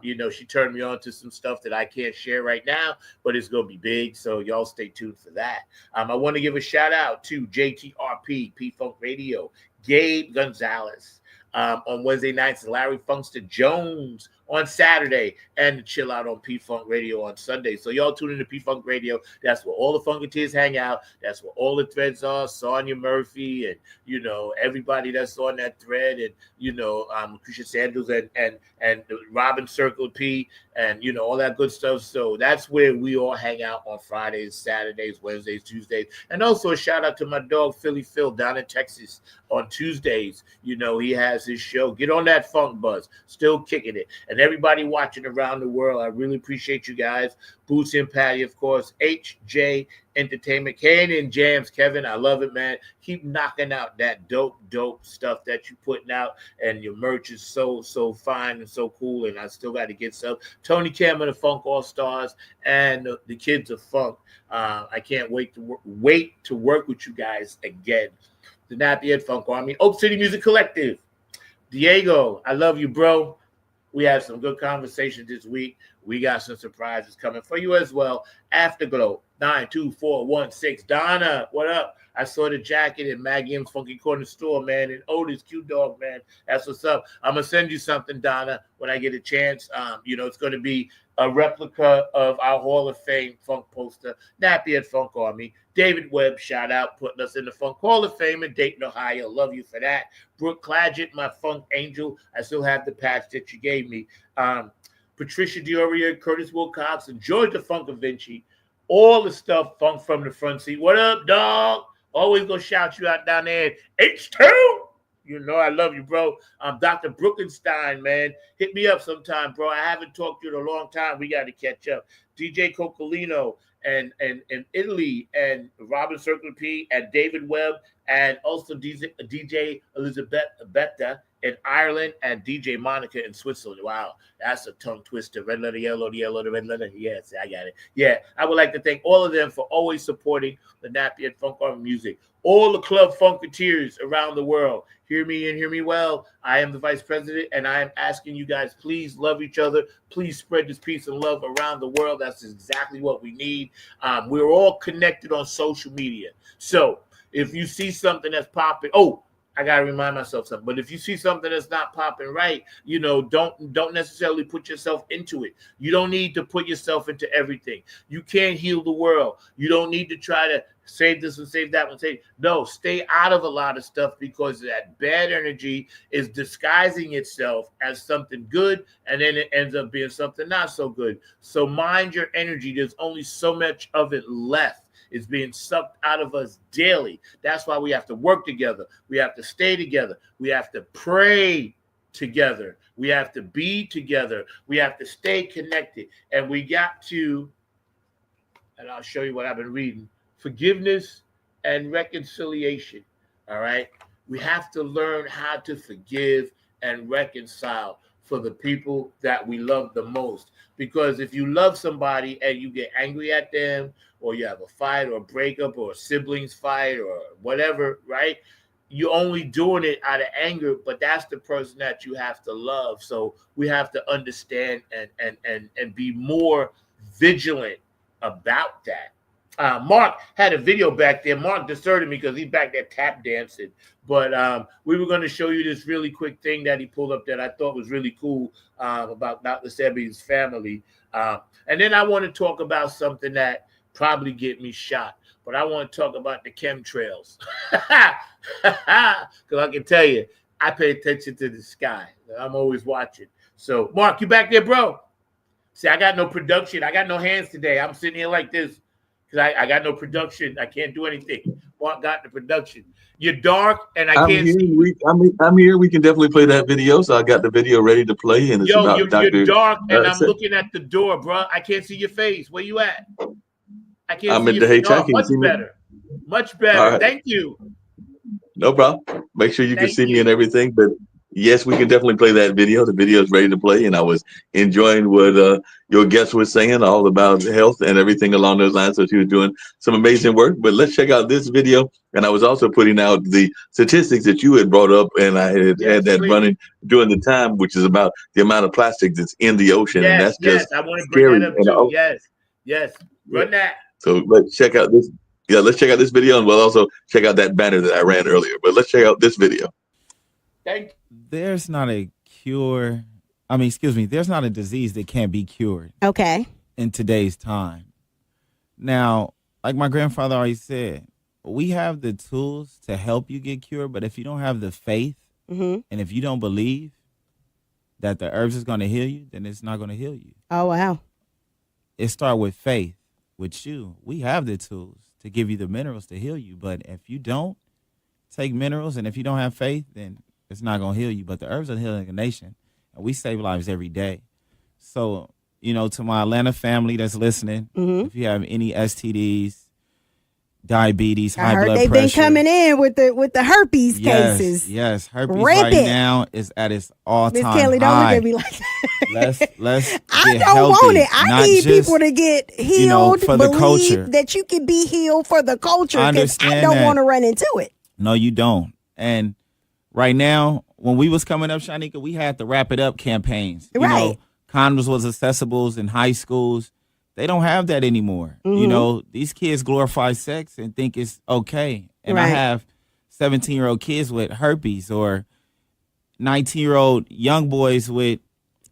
You know, she turned me on to some stuff that I can't share right now, but it's going to be big. So y'all stay tuned for that. I want to give a shout out to JTRP, P-Funk Radio, Gabe Gonzalez on Wednesday nights, Larry Funkster Jones on Saturday, and Chill Out on P-Funk Radio on Sunday. So y'all tune into P-Funk Radio. That's where all the Funketeers hang out. That's where all the threads are. Sonia Murphy and, you know, everybody that's on that thread, and, you know, Lucretia Sandals and Robin Circle P, and, you know, all that good stuff. So that's where we all hang out on Fridays, Saturdays, Wednesdays, Tuesdays. And also a shout out to my dog, Philly Phil, down in Texas on Tuesdays. You know, he has his show. Get on that funk buzz. Still kicking it. And everybody watching around the world, I really appreciate you guys. Boots and Patty, of course. HJ Entertainment, Canyon Jams, Kevin, I love it, man. Keep knocking out that dope stuff that you're putting out, and your merch is so fine and so cool, and I still got to get some. Tony Cameron, the Funk All-Stars, and the Kids of Funk. I can't wait to work with you guys again. The Nappy Head Funk Army, Oak City Music Collective. Diego, I love you, bro. We had some good conversations this week. We got some surprises coming for you as well. Afterglow 92416. Donna, what up? I saw the jacket in Maggie M's Funky Corner store, man. And Otis, Q Dog, man. That's what's up. I'm gonna send you something, Donna, when I get a chance. You know, it's gonna be a replica of our Hall of Fame funk poster, Nappy Head Funk Army. David Webb, shout out, putting us in the Funk Hall of Fame in Dayton, Ohio. Love you for that. Brooke Clagett, my funk angel. I still have the patch that you gave me. Patricia Dioria, Curtis Wilcox, and George the Funk Vinci. All the stuff funk from the front seat. What up, dog? Always gonna shout you out down there. H2. You know I love you, bro. Dr. Brookenstein, man. Hit me up sometime, bro. I haven't talked to you in a long time. We got to catch up. DJ Coccolino and Italy, and Robin Circle P, and David Webb, and also DJ Elizabeth Betta in Ireland, and DJ Monica in Switzerland. Wow, that's a tongue twister. Red letter, yellow, the yellow, the red letter. Yes, I got it. Yeah, I would like to thank all of them for always supporting the Nappy Head Funk Army music. All the club funketeers around the world, hear me and hear me well. I am the vice president, and I am asking you guys, please love each other. Please spread this peace and love around the world. That's exactly what we need. We're all connected on social media. So if you see something that's popping, I gotta remind myself something. But if you see something that's not popping right, you know, don't necessarily put yourself into it. You don't need to put yourself into everything. You can't heal the world. You don't need to try to save this and save that one. No, stay out of a lot of stuff, because that bad energy is disguising itself as something good, and then it ends up being something not so good. So mind your energy. There's only so much of it left. It's being sucked out of us daily. That's why we have to work together. We have to stay together. We have to pray together. We have to be together. We have to stay connected. And we got to, and I'll show you what I've been reading, forgiveness and reconciliation. All right? We have to learn how to forgive and reconcile for the people that we love the most. Because if you love somebody and you get angry at them, or you have a fight or a breakup or a siblings fight or whatever, right? You're only doing it out of anger, but that's the person that you have to love. So we have to understand and be more vigilant about that. Mark had a video back there. Mark deserted me because he's back there tap dancing. But we were going to show you this really quick thing that he pulled up that I thought was really cool about Dr. Sebi's family. And then I want to talk about something that probably get me shot. But I want to talk about the chemtrails. Because I can tell you, I pay attention to the sky. I'm always watching. So, Mark, you back there, bro? See, I got no production. I got no hands today. I'm sitting here like this because I got no production. I can't do anything. Mark got the production. You're dark, and I can't see. I'm here. We can definitely play that video. So I got the video ready to play. And it's about you're dark, and I'm looking at the door, bro. I can't see your face. Where you at? I can't I'm see in your the face. Much better. Much better. Right. Thank you. No problem. Make sure you can see me and everything. But Yes, we can definitely play that video. The video is ready to play, and I was enjoying what your guest was saying all about health and everything along those lines. So she was doing some amazing work. But let's check out this video. And I was also putting out the statistics that you had brought up, and I had Yes, that please. running during the time, which is about the amount of plastic that's in the ocean, and Yes, that's just I want to bring scary. that up And too. Yes. Run that. so let's check out this. Yeah, let's check out this video, and we'll also check out that banner that I ran earlier. But let's check out this video. Thank you. There's not a cure. I mean, excuse me. There's not a disease that can't be cured Okay. in today's time. Now, like my grandfather always said, we have the tools to help you get cured, but if you don't have the faith Mm-hmm. and if you don't believe that the herbs is going to heal you, then it's not going to heal you. Oh, wow. It starts with faith. With you, we have the tools to give you the minerals to heal you, but if you don't take minerals and if you don't have faith, then it's not going to heal you. But the herbs are healing the nation, and we save lives every day. So, to my Atlanta family that's listening, Mm-hmm. if you have any STDs, diabetes, I high heard blood they've pressure, been coming in with the herpes yes, cases. yes, herpes Rampant. right now is at its all-time Miss Kelly, don't look high. at me like that. Let's I get don't healthy, want it. I not need just, people to get healed, for the believe culture. that you can be healed for the culture. I 'Cause I understand don't that. want to run into it. No, you don't. And right now, when we was coming up, Shanika, we had the Wrap It Up campaigns. Right. Condoms was accessible in high schools. They don't have that anymore. Mm-hmm. These kids glorify sex and think it's okay. And I Right. have 17-year-old kids with herpes or 19-year-old young boys with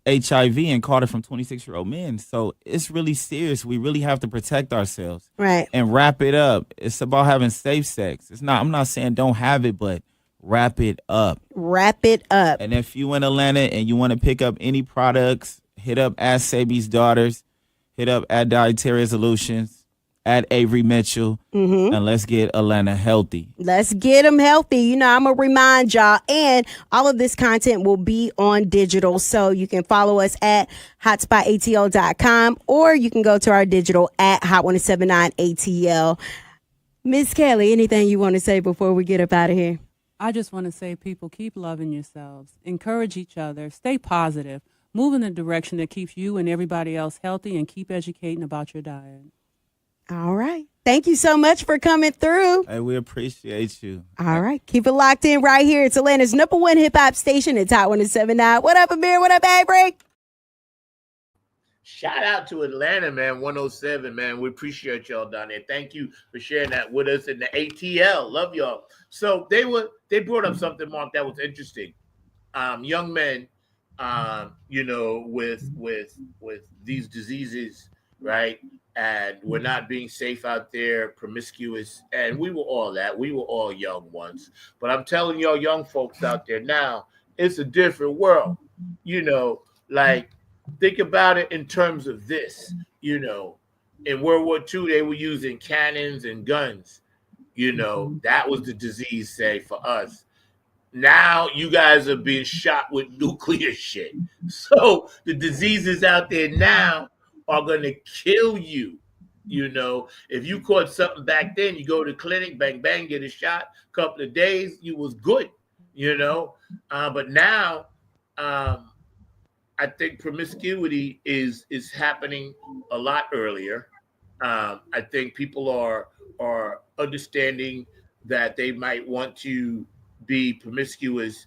HIV and caught it from 26-year-old men. So it's really serious. We really have to protect ourselves Right. and wrap it up. It's about having safe sex. I'm not saying don't have it, but wrap it up. Wrap it up. And if you in Atlanta and you want to pick up any products, hit up at Sabi's Daughters, hit up at Dietary Solutions, at Avery Mitchell, and let's get Atlanta healthy. Let's get them healthy. I'm going to remind y'all. And all of this content will be on digital. So you can follow us at hotspotatl.com or you can go to our digital at hot1079atl. Miss Kelly, anything you want to say before we get up out of here? I just want to say, people, keep loving yourselves. Encourage each other. Stay positive. Move in a direction that keeps you and everybody else healthy, and keep educating about your diet. All right. Thank you so much for coming through. Hey, we appreciate you. All right. Keep it locked in right here. It's Atlanta's #1 hip hop station. It's Hot 1079. What up, Amir? What up, Avery? Shout out to Atlanta, man. 107, man. We appreciate y'all down there. Thank you for sharing that with us in the ATL. Love y'all. So they brought up something, Mark, that was interesting. Young men, with these diseases, right? And we're not being safe out there, promiscuous, and we were all that. We were all young once. But I'm telling y'all, young folks out there now, it's a different world. Think about it in terms of this. In World War II, they were using cannons and guns. That was the disease, say, for us. Now you guys are being shot with nuclear shit. So the diseases out there now are going to kill you. If you caught something back then, you go to the clinic, bang, bang, get a shot, couple of days, you was good, but now, I think promiscuity is happening a lot earlier. I think people are understanding that they might want to be promiscuous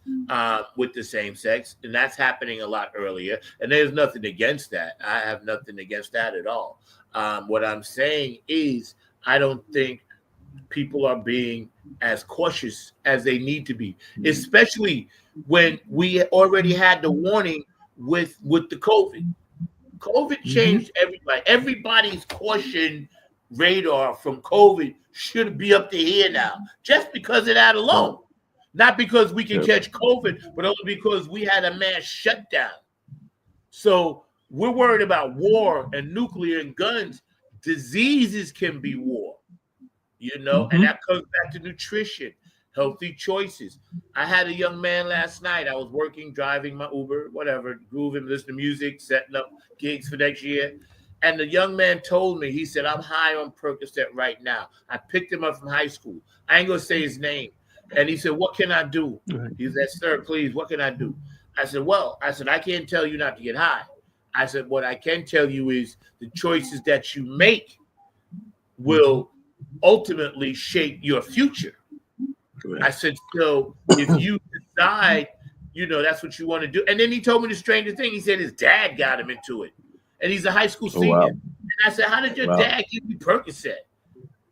with the same sex, and that's happening a lot earlier. And there's nothing against that. I have nothing against that at all. What I'm saying is, I don't think people are being as cautious as they need to be, especially when we already had the warning with the COVID. COVID changed everybody. Everybody's caution radar from COVID should be up to here now, just because of that alone. Not because we can catch COVID, but only because we had a mass shutdown. So we're worried about war and nuclear and guns. Diseases can be war, and that comes back to nutrition, healthy choices. I had a young man last night. I was working, driving my Uber, whatever, grooving, listening to music, setting up gigs for next year. And the young man told me, he said, I'm high on Percocet right now. I picked him up from high school. I ain't going to say his name. And he said, what can I do? Right. He said, sir, please, what can I do? I said, well, I can't tell you not to get high. I said, what I can tell you is the choices that you make will ultimately shape your future. Correct. I said, so if you decide, that's what you want to do. And then he told me the strangest thing. He said his dad got him into it. And he's a high school senior. Wow. And I said, how did your Wow. dad give you Percocet?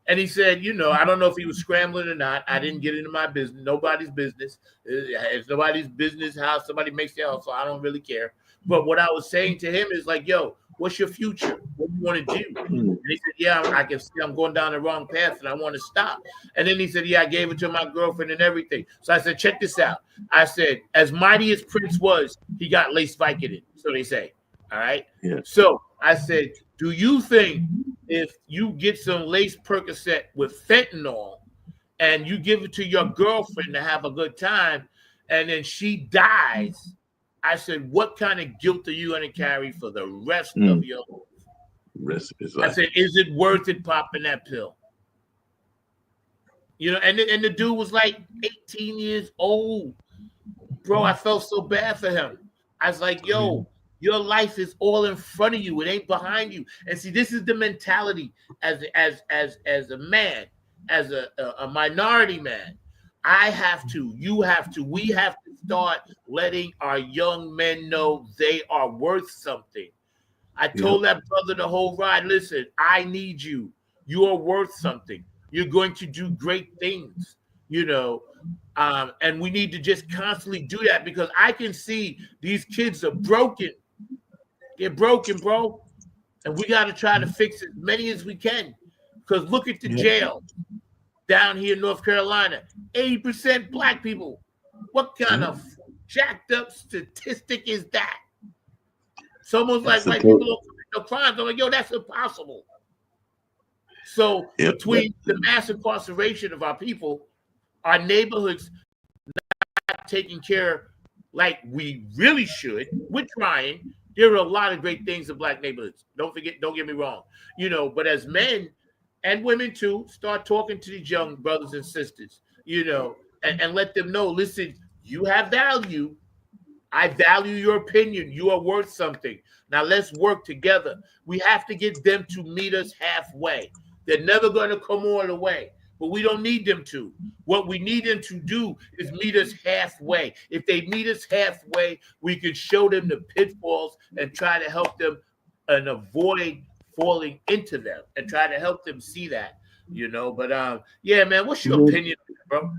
And he said, I don't know if he was scrambling or not. I didn't get into my business, nobody's business. It's nobody's business how somebody makes their house, so I don't really care. But what I was saying to him is like, yo, what's your future? What do you want to do? And he said, yeah, I can see I'm going down the wrong path and I want to stop. And then he said, yeah, I gave it to my girlfriend and everything. So I said, check this out. I said, as mighty as Prince was, he got lace Vicodin, so they say. All right. Yeah. So I said, do you think if you get some lace Percocet with fentanyl and you give it to your girlfriend to have a good time and then she dies, I said, what kind of guilt are you going to carry for the rest of your life? Rest of his I life. said, is it worth it popping that pill? And the dude was like 18 years old. Bro, I felt so bad for him. I was like, yo, your life is all in front of you. It ain't behind you. And see, this is the mentality as a man, as a minority man. I have to, you have to, we have to start letting our young men know they are worth something. I told that brother the whole ride, listen, I need you. You are worth something. You're going to do great things, and we need to just constantly do that because I can see these kids are broken. They're broken, bro. And we got to try to fix as many as we can. Because look at the jail down here in North Carolina. 80% black people. What kind of jacked up statistic is that? It's almost like white people don't commit no crimes. I'm like, yo, that's impossible. So between the mass incarceration of our people, our neighborhoods not taking care like we really should, we're trying. There are a lot of great things in black neighborhoods. Don't get me wrong. But as men and women too, start talking to these young brothers and sisters, and let them know, listen, you have value. I value your opinion. You are worth something. Now let's work together. We have to get them to meet us halfway. They're never going to come all the way, but we don't need them to. What we need them to do is meet us halfway. If they meet us halfway, we can show them the pitfalls and try to help them and avoid falling into them and try to help them see that. But yeah, man, what's your opinion, bro?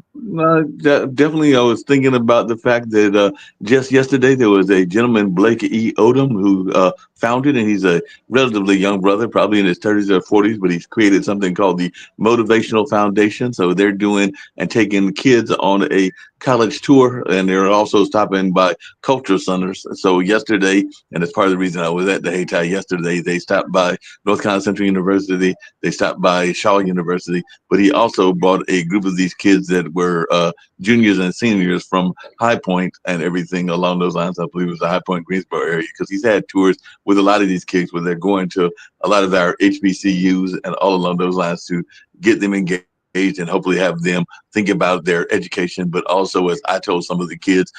Definitely, I was thinking about the fact that just yesterday there was a gentleman, Blake E. Odom, who founded, and he's a relatively young brother, probably in his 30s or 40s, but he's created something called the Motivational Foundation. So they're doing and taking kids on a college tour, and they're also stopping by cultural centers. So yesterday, and it's part of the reason I was at the Hayti yesterday, they stopped by North Carolina Central University, they stopped by Shaw University, but he also brought a group of these kids that were juniors and seniors from High Point and everything along those lines. I believe it was the High Point, Greensboro area, because he's had tours with a lot of these kids where they're going to a lot of our HBCUs and all along those lines to get them engaged and hopefully have them think about their education, but also, as I told some of the kids,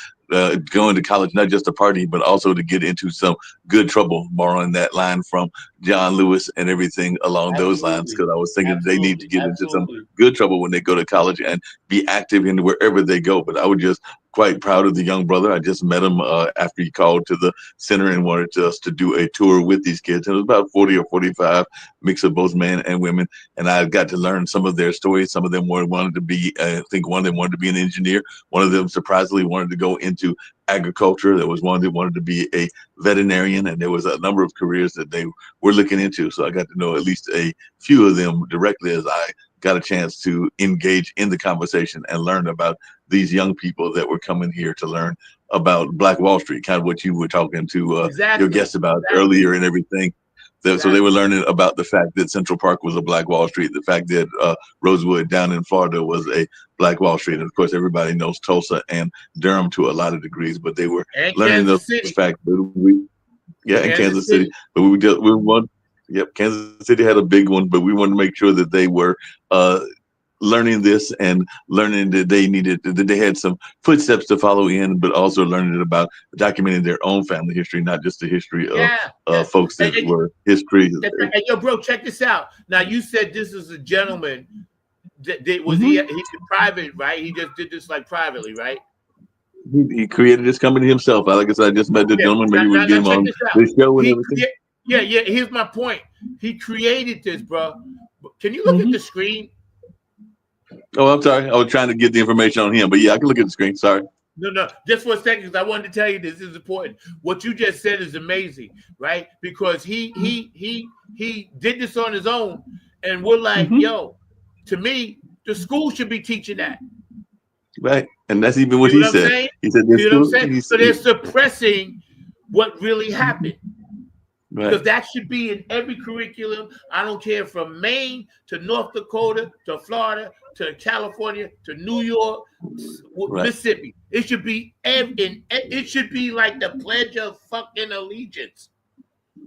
going to college, not just to party, but also to get into some good trouble, borrowing that line from John Lewis and everything along those lines, because I was thinking they need to get into some good trouble when they go to college and be active in wherever they go. But I was just quite proud of the young brother. I just met him after he called to the center and wanted us to do a tour with these kids. And it was about 40 or 45, mix of both men and women. And I got to learn some of their stories. Some of them wanted to be, I think one of them wanted to be an engineer. One of them surprisingly wanted to go into agriculture. There was one that wanted to be a veterinarian, and there was a number of careers that they were looking into. So I got to know at least a few of them directly as I got a chance to engage in the conversation and learn about these young people that were coming here to learn about Black Wall Street, kind of what you were talking to your guests about earlier and everything. So they were learning about the fact that Central Park was a Black Wall Street, the fact that Rosewood down in Florida was a Black Wall Street. And of course, everybody knows Tulsa and Durham to a lot of degrees, but they were learning those facts. In Kansas City. But we want, Kansas City had a big one, but we wanted to make sure that they were learning this and learning that they had some footsteps to follow in, but also learning about documenting their own family history, not just the history of folks that were history. And yo, bro, check this out. Now, you said this is a gentleman. Was he private, right? He just did this like privately, right? He created this company himself. Like I said, I just met the gentleman. Maybe we'll get him on the show and everything. Yeah. Here's my point. He created this, bro. Can you look at the screen? Oh, I'm sorry. I was trying to get the information on him, but yeah, I can look at the screen. Sorry. No, just for a second, because I wanted to tell you this is important. What you just said is amazing, right? Because he did this on his own, and we're like, yo, to me, the school should be teaching that. Right, and that's even what he said. Saying? He said, you know what I'm saying? So they're suppressing what really happened. Right. Because that should be in every curriculum. I don't care from Maine to North Dakota to Florida to California to New York, Mississippi. It should be it should be like the Pledge of fucking Allegiance,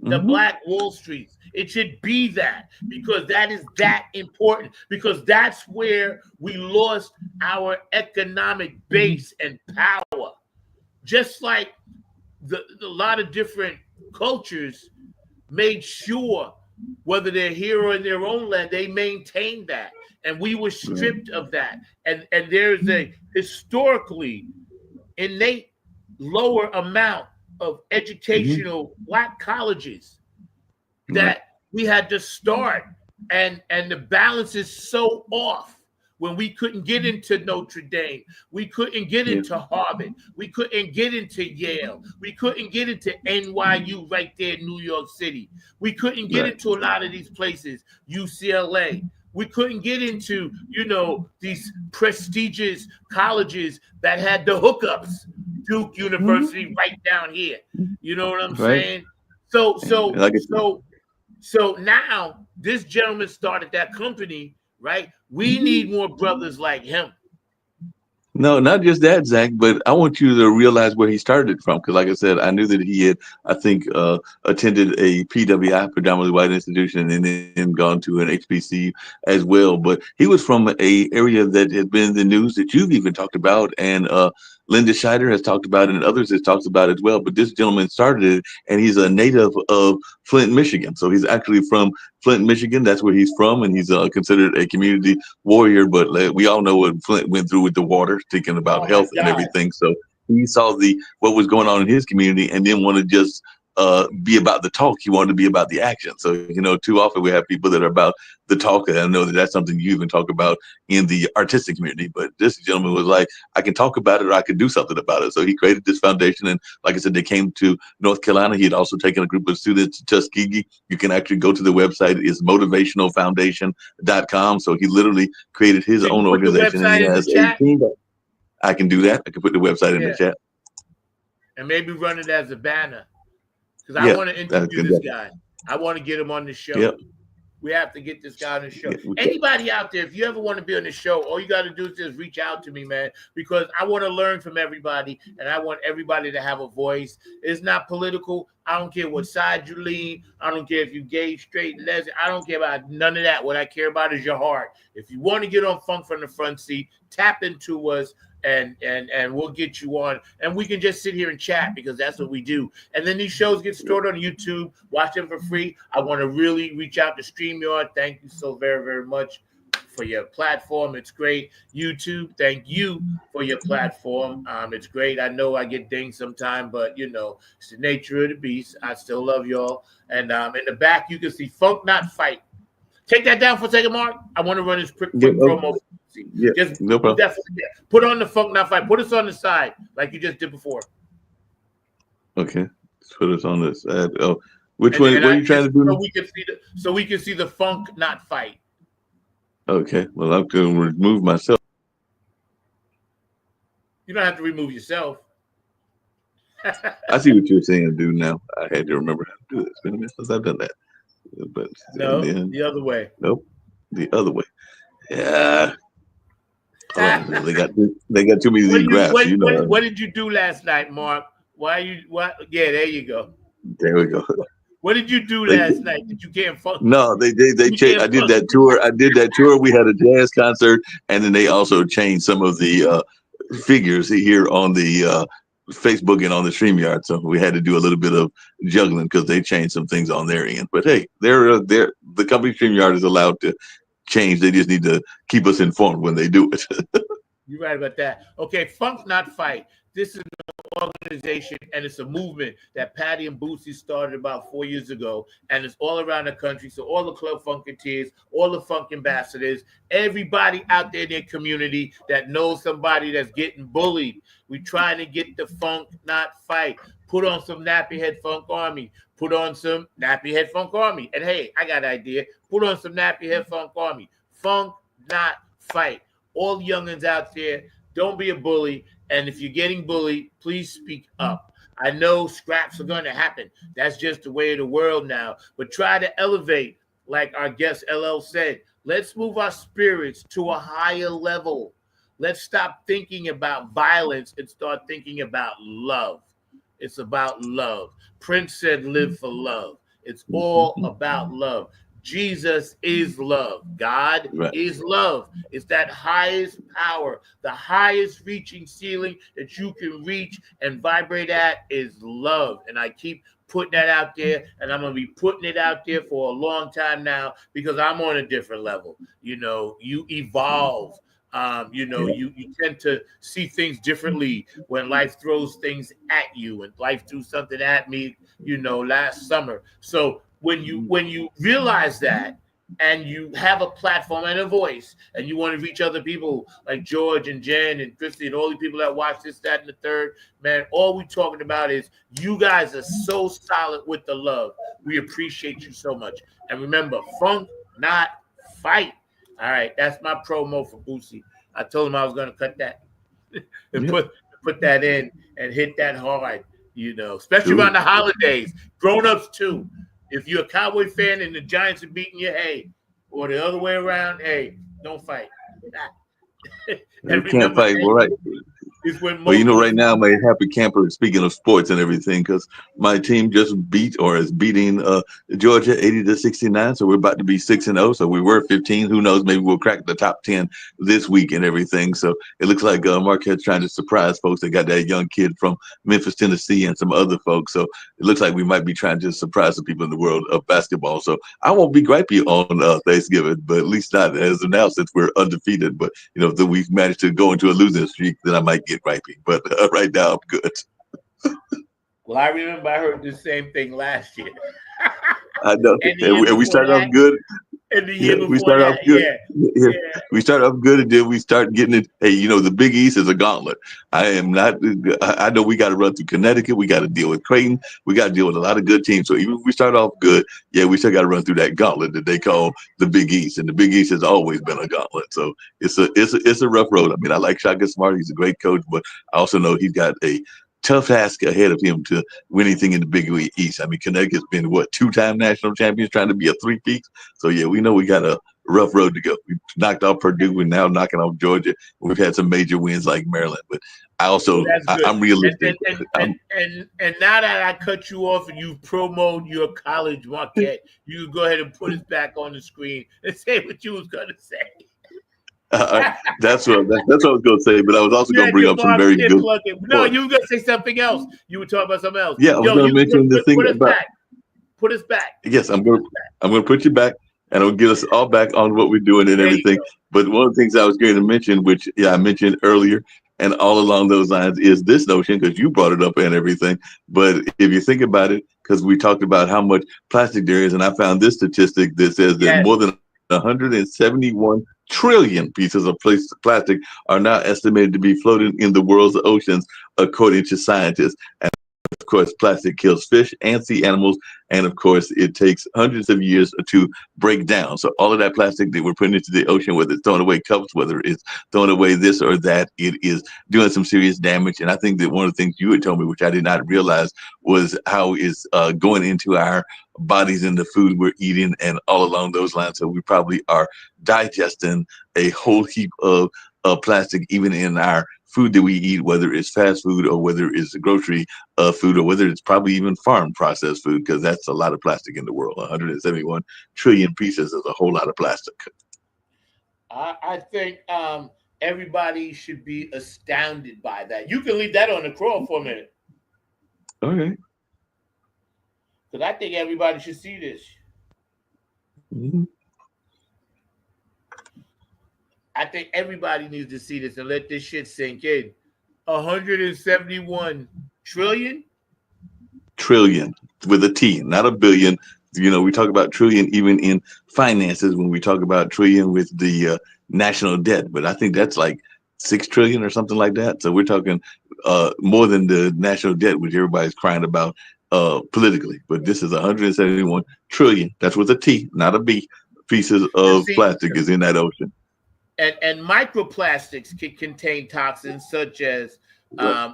the Black Wall Street. It should be that, because that is that important, because that's where we lost our economic base and power. Just like a lot of different cultures made sure, whether they're here or in their own land, they maintained that. And we were stripped of that. And there's a historically innate lower amount of educational Black colleges that we had to start. And the balance is so off. When we couldn't get into Notre Dame, we couldn't get into Harvard, we couldn't get into Yale, we couldn't get into NYU right there in New York City. We couldn't get into a lot of these places, UCLA. We couldn't get into, these prestigious colleges that had the hookups, Duke University right down here. You know what I'm saying? So now this gentleman started that company, right? We need more brothers like him. No, not just that, Zach, but I want you to realize where he started from. Because like I said, I knew that he had, I think, attended a PWI, predominantly white institution, and then gone to an HBCU as well. But he was from an area that has been in the news that you've even talked about, and Linda Scheider has talked about it, and others has talked about it as well. But this gentleman started it, and he's a native of Flint, Michigan. So he's actually from Flint, Michigan. That's where he's from, and he's considered a community warrior. But we all know what Flint went through with the water, thinking about health and everything. So he saw what was going on in his community, and didn't want to just be about the talk. He wanted to be about the action. So, too often we have people that are about the talk, and I know that that's something you even talk about in the artistic community. But this gentleman was like, I can talk about it, or I can do something about it. So he created this foundation, and like I said, they came to North Carolina. He had also taken a group of students to Tuskegee. You can actually go to the website. It's motivationalfoundation.com. So he literally created his own organization, and he has a team. I can do that. I can put the website in the chat. And maybe run it as a banner. Because I want to interview this guy. I want to get him on the show. Yep. We have to get this guy on the show. Anybody out there, if you ever want to be on the show, all you got to do is just reach out to me, man, because I want to learn from everybody, and I want everybody to have a voice. It's not political. I don't care what side you lean. I don't care if you're gay, straight, lesbian. I don't care about none of that. What I care about is your heart. If you want to get on Funk from the Front Seat, tap into us. And we'll get you on, and we can just sit here and chat, because that's what we do. And then these shows get stored on YouTube. Watch them for free. I want to really reach out to StreamYard. Thank you so very, very much for your platform. It's great. YouTube, thank you for your platform. It's great. I know I get dinged sometime, but it's the nature of the beast. I still love y'all. And in the back, you can see Funk Not Fight. Take that down for a second, Mark. I want to run this quick promo. Yeah, just no problem. Definitely put on the Funk Not Fight. Put us on the side like you just did before. Okay, let's put us on the side. Oh, which one? What are you trying to do? So we can see the Funk Not Fight. Okay, well, I'm going to remove myself. You don't have to remove yourself. I see what you're saying, dude. Now I had to remember how to do this. It's been a minute since I've done that. But no, the other way. Nope, the other way. Yeah. They got too many of these graphs. What did you do last night, Mark? Yeah, there you go. There we go. What did you do last night that you can't function? No, they You changed. can't I did function. that tour. We had a jazz concert, and then they also changed some of the figures here on the Facebook and on the StreamYard. So we had to do a little bit of juggling because they changed some things on their end. But hey, the company StreamYard is allowed to change. They just need to keep us informed when they do it. You're right about that. Okay, Funk Not Fight. This is an organization and it's a movement that Patty and Boosie started about 4 years ago, and it's all around the country. So all the Club Funketeers, all the Funk ambassadors, everybody out there in their community that knows somebody that's getting bullied, we trying to get the Funk Not Fight. Put on some Nappy Head Funk Army. Put on some Nappy Head Funk Army. And hey, I got an idea. Put on some Nappy Head Funk Army. Funk Not Fight. All youngins out there, don't be a bully. And if you're getting bullied, please speak up. I know scraps are going to happen. That's just the way of the world now. But try to elevate, like our guest LL said. Let's move our spirits to a higher level. Let's stop thinking about violence and start thinking about love. It's about love. Prince said, live for love. It's all about love. Jesus is love. God is love. It's that highest power, the highest reaching ceiling that you can reach and vibrate at is love. And I keep putting that out there, and I'm going to be putting it out there for a long time now because I'm on a different level. You know, you evolve. You tend to see things differently when life throws things at you, and life threw something at me, last summer. So when you realize that and you have a platform and a voice and you want to reach other people like George and Jen and Christy and all the people that watch this, that, and the third, man, all we're talking about is you guys are so solid with the love. We appreciate you so much. And remember, Funk Not Fight. All right, that's my promo for Boosie. I told him I was going to cut that and put that in and hit that hard, especially around the holidays. Grown-ups, too. If you're a Cowboy fan and the Giants are beating you, hey, or the other way around, hey, don't fight. You can't fight, right? Well, right now, my happy camper, speaking of sports and everything, because my team just is beating Georgia 80-69. So we're about to be 6-0. So we were 15. Who knows? Maybe we'll crack the top 10 this week and everything. So it looks like Marquette's trying to surprise folks. They got that young kid from Memphis, Tennessee, and some other folks. So it looks like we might be trying to surprise the people in the world of basketball. So I won't be gripey on Thanksgiving, but at least not as of now since we're undefeated. But, if we've managed to go into a losing streak, then I might get gripey. But right now, I'm good. Well, I remember I heard the same thing last year. I know. And we started off good. And the year we started off good. Yeah. We started off good, and then we start getting it. Hey, the Big East is a gauntlet. I know we got to run through Connecticut. We got to deal with Creighton. We got to deal with a lot of good teams. So even if we start off good, we still got to run through that gauntlet that they call the Big East. And the Big East has always been a gauntlet. So it's a rough road. I mean, I like Shaka Smart. He's a great coach, but I also know he's got a tough task ahead of him to win anything in the Big East. I mean, Connecticut's been two-time national champions, trying to be a three-peat. So we know we got a rough road to go. We knocked off Purdue. We're now knocking off Georgia. We've had some major wins like Maryland, but I'm realistic. And now that I cut you off and you promoted your college, Marquette, you can go ahead and put it back on the screen and say what you was going to say. That's what I was going to say, but I was also going to bring up some very good. No, you were going to say something else. You were talking about something else. Yeah, I was going to mention the thing about. Put us back. Yes, I'm going to put you back, and I'll get us all back on what we're doing and everything. But one of the things I was going to mention, which I mentioned earlier, and all along those lines, is this notion, because you brought it up and everything. But if you think about it, because we talked about how much plastic there is, and I found this statistic that says that more than 171 trillion pieces of plastic are now estimated to be floating in the world's oceans, according to scientists. And of course, plastic kills fish and sea animals. And of course, it takes hundreds of years to break down. So all of that plastic that we're putting into the ocean, whether it's throwing away cups, whether it's throwing away this or that, it is doing some serious damage. And I think that one of the things you had told me, which I did not realize, was how it's going into our bodies and the food we're eating and all along those lines. So we probably are digesting a whole heap of plastic, even in our food that we eat, whether it's fast food or whether it's grocery food or whether it's probably even farm processed food, because that's a lot of plastic in the world. 171 trillion pieces is a whole lot of plastic. I think everybody should be astounded by that. You can leave that on the crawl for a minute, Okay. because I think everybody should see this. Mhm. I think everybody needs to see this and let this shit sink in. 171 trillion? Trillion with a T, not a billion. You know, we talk about trillion even in finances when we talk about trillion with the national debt, but I think that's like 6 trillion or something like that. So we're talking more than the national debt, which everybody's crying about politically. But this is 171 trillion. That's with a T, not a B. Pieces of plastic is in that ocean. And microplastics can contain toxins such as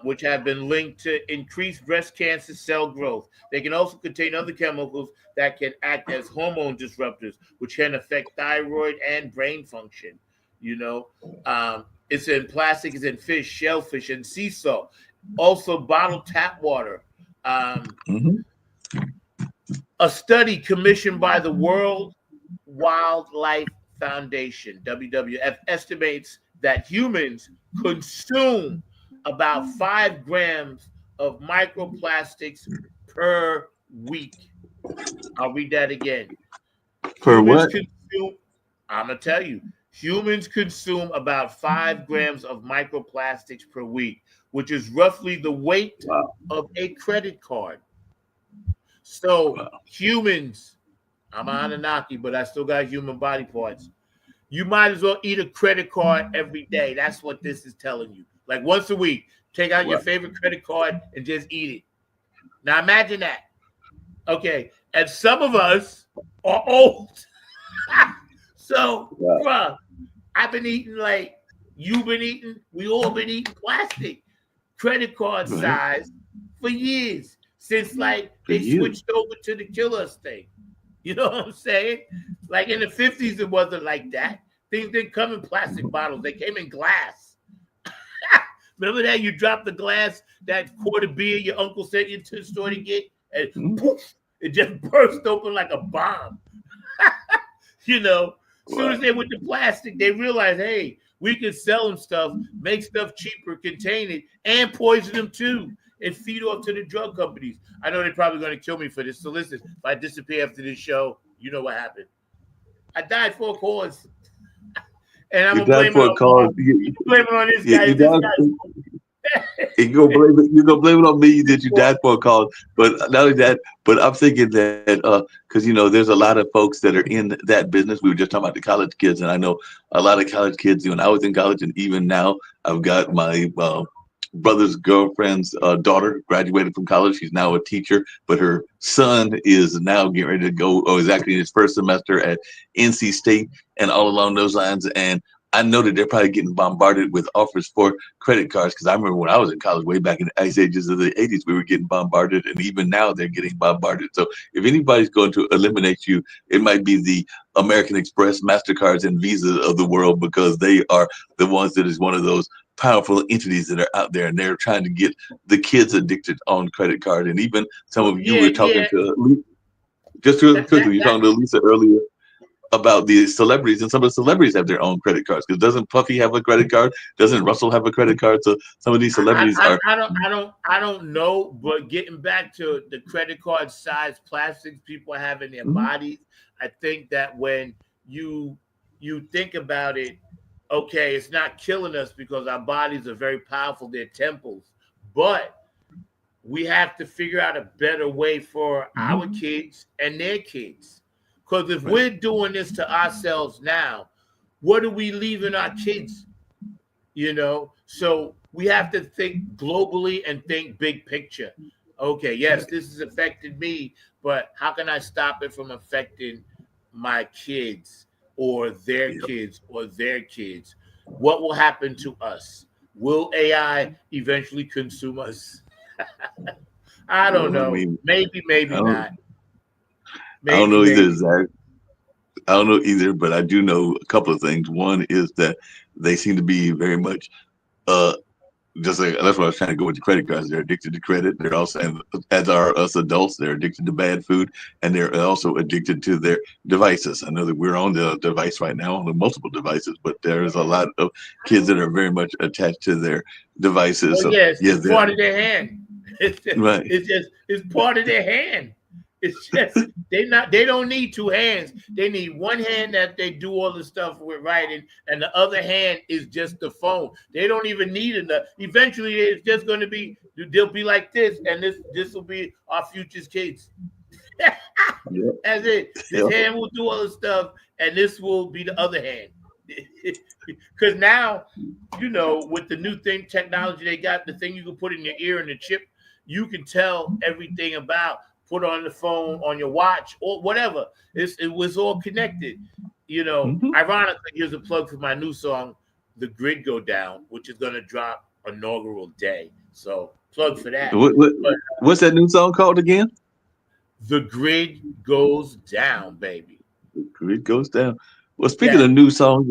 which have been linked to increased breast cancer cell growth. They can also contain other chemicals that can act as hormone disruptors, which can affect thyroid and brain function. You know, it's in plastic, it's in fish, shellfish, and sea salt. Also, bottled tap water. A study commissioned by the World Wildlife Foundation, WWF, estimates that humans consume about 5 grams of microplastics per week. I'll read that again. Per what? I'm going to tell you, humans consume about 5 grams of microplastics per week, which is roughly the weight of a credit card. So humans, I'm an Anunnaki, but I still got human body parts. You might as well eat a credit card every day. That's what this is telling you. Like once a week, take out your favorite credit card and just eat it. Now imagine that. Okay. And some of us are old. So, bruh, I've been eating like you've been eating. We all been eating plastic credit card size for years. Since like they switched over to the kill us thing. You know what I'm saying? Like in the 50s, it wasn't like that. Things didn't come in plastic bottles. They came in glass. Remember that? You dropped the glass, that quart of beer your uncle sent you to the store to get, and poof, it just burst open like a bomb. You know, as soon as they went to plastic, they realized, hey, we could sell them stuff, make stuff cheaper, contain it, and poison them too, and feed off to the drug companies. I know they're probably going to kill me for this. So listen, if I disappear after this show, you know what happened. I died for a cause. And I'm going to blame it on this guy. You're gonna blame it on me that you died for a cause. But not only that, but I'm thinking that because you know there's a lot of folks that are in that business. We were just talking about the college kids, and I know a lot of college kids. When I was in college, and even now, I've got my brother's girlfriend's daughter graduated from college. She's now a teacher, but her son is now getting ready to go, or is actually in his first semester at NC State, and all along those lines. And I know that they're probably getting bombarded with offers for credit cards, because I remember when I was in college, way back in the ice ages of the 80s, we were getting bombarded, and even now they're getting bombarded. So if anybody's going to eliminate you, it might be the American Express, MasterCards, and Visas of the world, because they are the ones that is one of those powerful entities that are out there, and they're trying to get the kids addicted on credit card. And even some of you were talking to, just real quickly, you were talking to Lisa earlier about the celebrities, and some of the celebrities have their own credit cards. Because doesn't Puffy have a credit card? Doesn't Russell have a credit card? So some of these celebrities I don't know. But getting back to the credit card size plastics people have in their bodies, I think that when you think about it, okay, it's not killing us because our bodies are very powerful. They're temples, but we have to figure out a better way for our kids and their kids. Because if we're doing this to ourselves now, what are we leaving our kids? You know, so we have to think globally and think big picture. Okay, yes, this has affected me, but how can I stop it from affecting my kids or their kids or their kids? What will happen to us? Will AI eventually consume us? I don't know. Maybe not. I don't know either, Zach. I don't know either, but I do know a couple of things. One is that they seem to be very much just like that's what I was trying to go with the credit cards. They're addicted to credit. They're also, and as are us adults, they're addicted to bad food, and they're also addicted to their devices. I know that we're on the device right now, on the multiple devices, but there's a lot of kids that are very much attached to their devices. Oh, so yes, yes, it's part of their hand. Right. It's part of their hand. It's just they don't need two hands. They need one hand that they do all the stuff with writing, and the other hand is just the phone. They don't even need enough. Eventually, it's just going to be, they'll be like this, and this will be our future's kids. Yep. That's it. This hand will do all the stuff, and this will be the other hand. Because now, with the new technology they got, the thing you can put in your ear and the chip, you can tell everything about. Put on the phone, on your watch, or whatever. It was all connected. Ironically, here's a plug for my new song, The Grid Go Down, which is going to drop inaugural day. So plug for that. What's that new song called again? The Grid Goes Down, baby. The Grid Goes Down. Well, speaking of new songs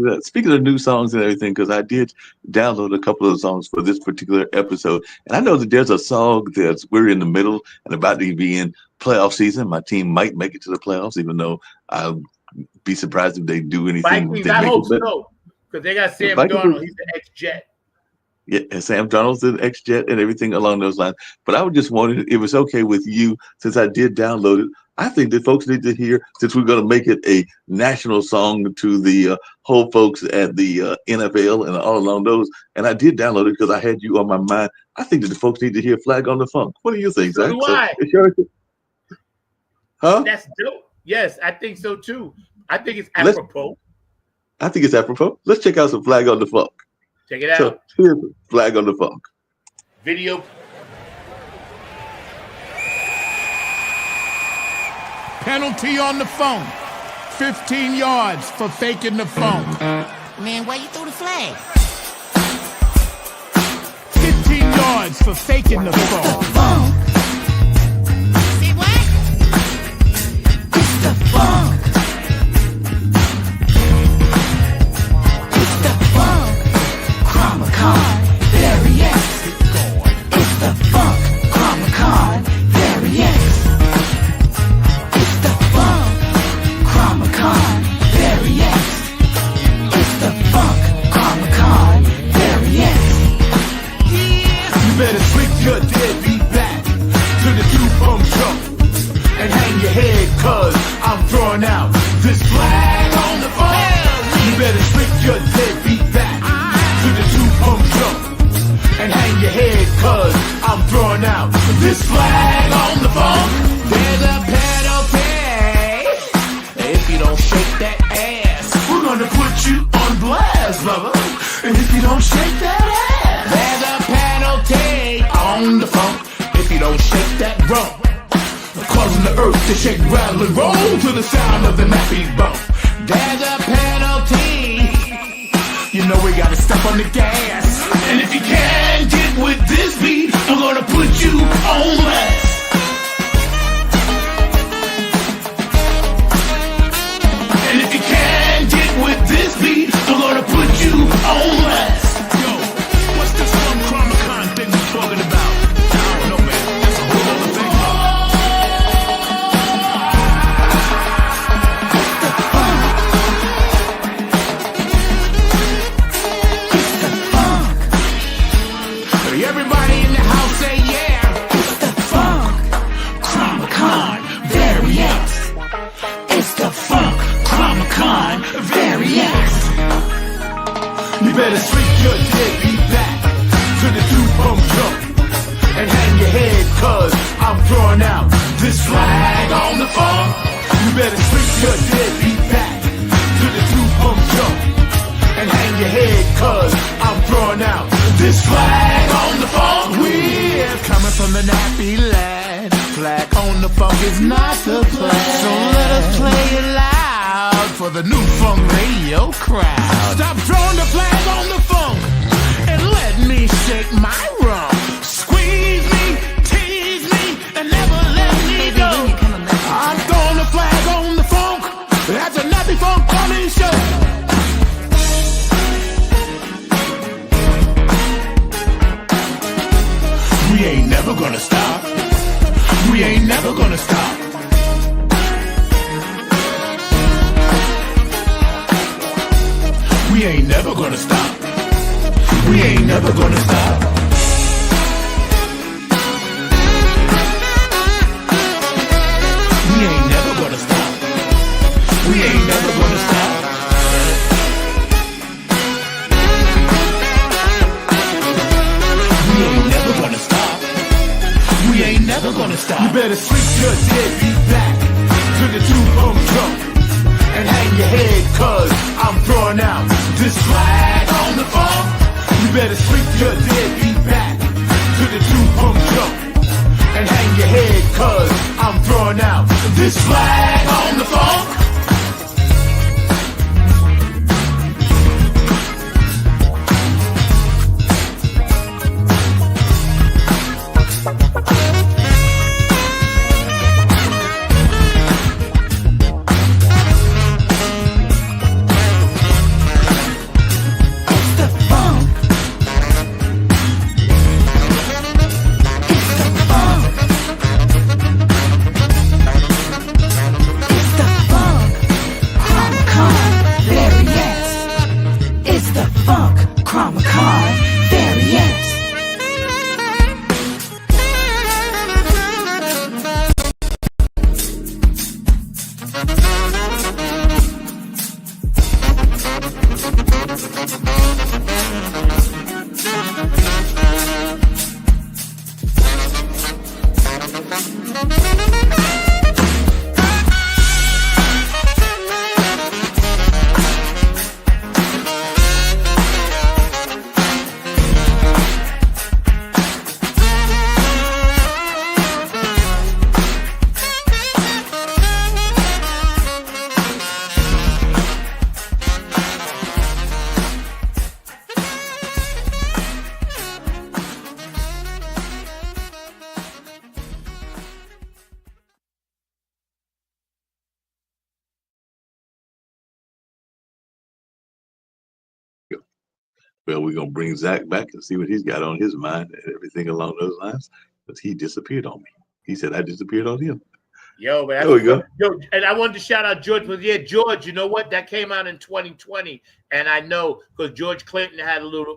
and everything, because I did download a couple of songs for this particular episode, and I know that there's a song we're in the middle and about to be in playoff season. My team might make it to the playoffs, even though I'll be surprised if they do anything. Vikings, I hope so, because they got Sam Darnold. He's the ex-Jet. Yeah, and Sam Darnold's an ex-Jet and everything along those lines. But I was just wondering if it's okay with you, since I did download it. I think that folks need to hear, since we're going to make it a national song to the whole folks at the NFL and all along those. And I did download it because I had you on my mind. I think that the folks need to hear Flag on the Funk. What do you think, Zach? So do I. Huh? That's dope. Yes, I think so too. I think it's apropos. I think it's apropos. Let's check out some Flag on the Funk. Check it out. So here's Flag on the Funk. Video. Penalty on the phone. 15 yards for faking the phone. Man, why you throw the flag? 15 yards for faking the phone. See what? It's the funk. It's the funk. Chromacon, variants. It's the funk. Chromacon, variants. Chromacon, variants. It's the funk, Chromacon, variants. You better switch your deadbeat back to the two-pump show and hang your head, cause I'm throwing out this flag on the phone. You better switch your deadbeat back to the two-pump show and hang your head, cause I'm throwing out this flag on the phone. There's a penalty if you don't shake that ass. We're gonna put you on blast, brother. And if you don't shake that ass, there's a penalty on the phone. If you don't shake that rump, causing the earth to shake, rattle, and roll to the sound of the nappy bump. There's a penalty. You know we gotta step on the gas. And if you can't get with this beat, I'm gonna put you on blast. And if you can't get with this beat, I'm gonna put you on blast. Yo, what's this one Chromacon thing we're talking about? I don't know, man. That's a whole other thing. Hey, everybody in the house say yeah. It's the funk, Chromacon, variants. It's the funk, Chromacon, variants. You better switch your deadbeat back to the two-pump jump and hang your head, cause I'm throwing out this flag on the phone. You better switch your deadbeat back to the two-pump jump and hang your head, cause I'm throwing out this flag on the phone. We're coming from the nappy land. Flag on the funk is not the plan. So let us play it loud for the new funk radio crowd. Stop throwing the flag on the funk and let me shake my rump. Squeeze me, tease me, and never let me go. I'm throwing the flag on the funk. That's a nappy funk coming show. gonna stop. We ain't never gonna stop. We ain't never gonna stop. We ain't never gonna stop. We ain't never gonna stop. We ain't never gonna stop. You better switch your deadbeat back to the 2-pump drum and hang your head, cause I'm throwing out this flag on the phone. You better switch your deadbeat back to the 2-pump drum and hang your head, cause I'm throwing out this flag on the phone. Well, we're gonna bring Zach back and see what he's got on his mind and everything along those lines. Because he disappeared on me. He said I disappeared on him. Yo, man. There we go. Yo, and I wanted to shout out George, but yeah, George, you know what? That came out in 2020, and I know because George Clinton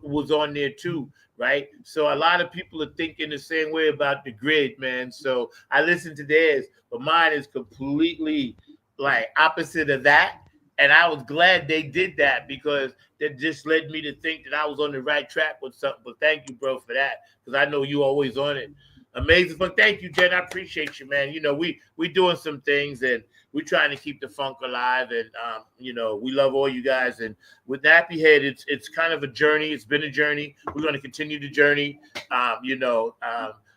was on there too, right? So a lot of people are thinking the same way about the grid, man. So I listened to theirs, but mine is completely like opposite of that. And I was glad they did that because that just led me to think that I was on the right track with something. But thank you, bro, for that, because I know you always on it. Amazing fun. Thank you, Jen. I appreciate you, man. You know, we doing some things and we're trying to keep the funk alive. And you know, we love all you guys. And with Nappy Head, it's kind of a journey. It's been a journey. We're going to continue the journey.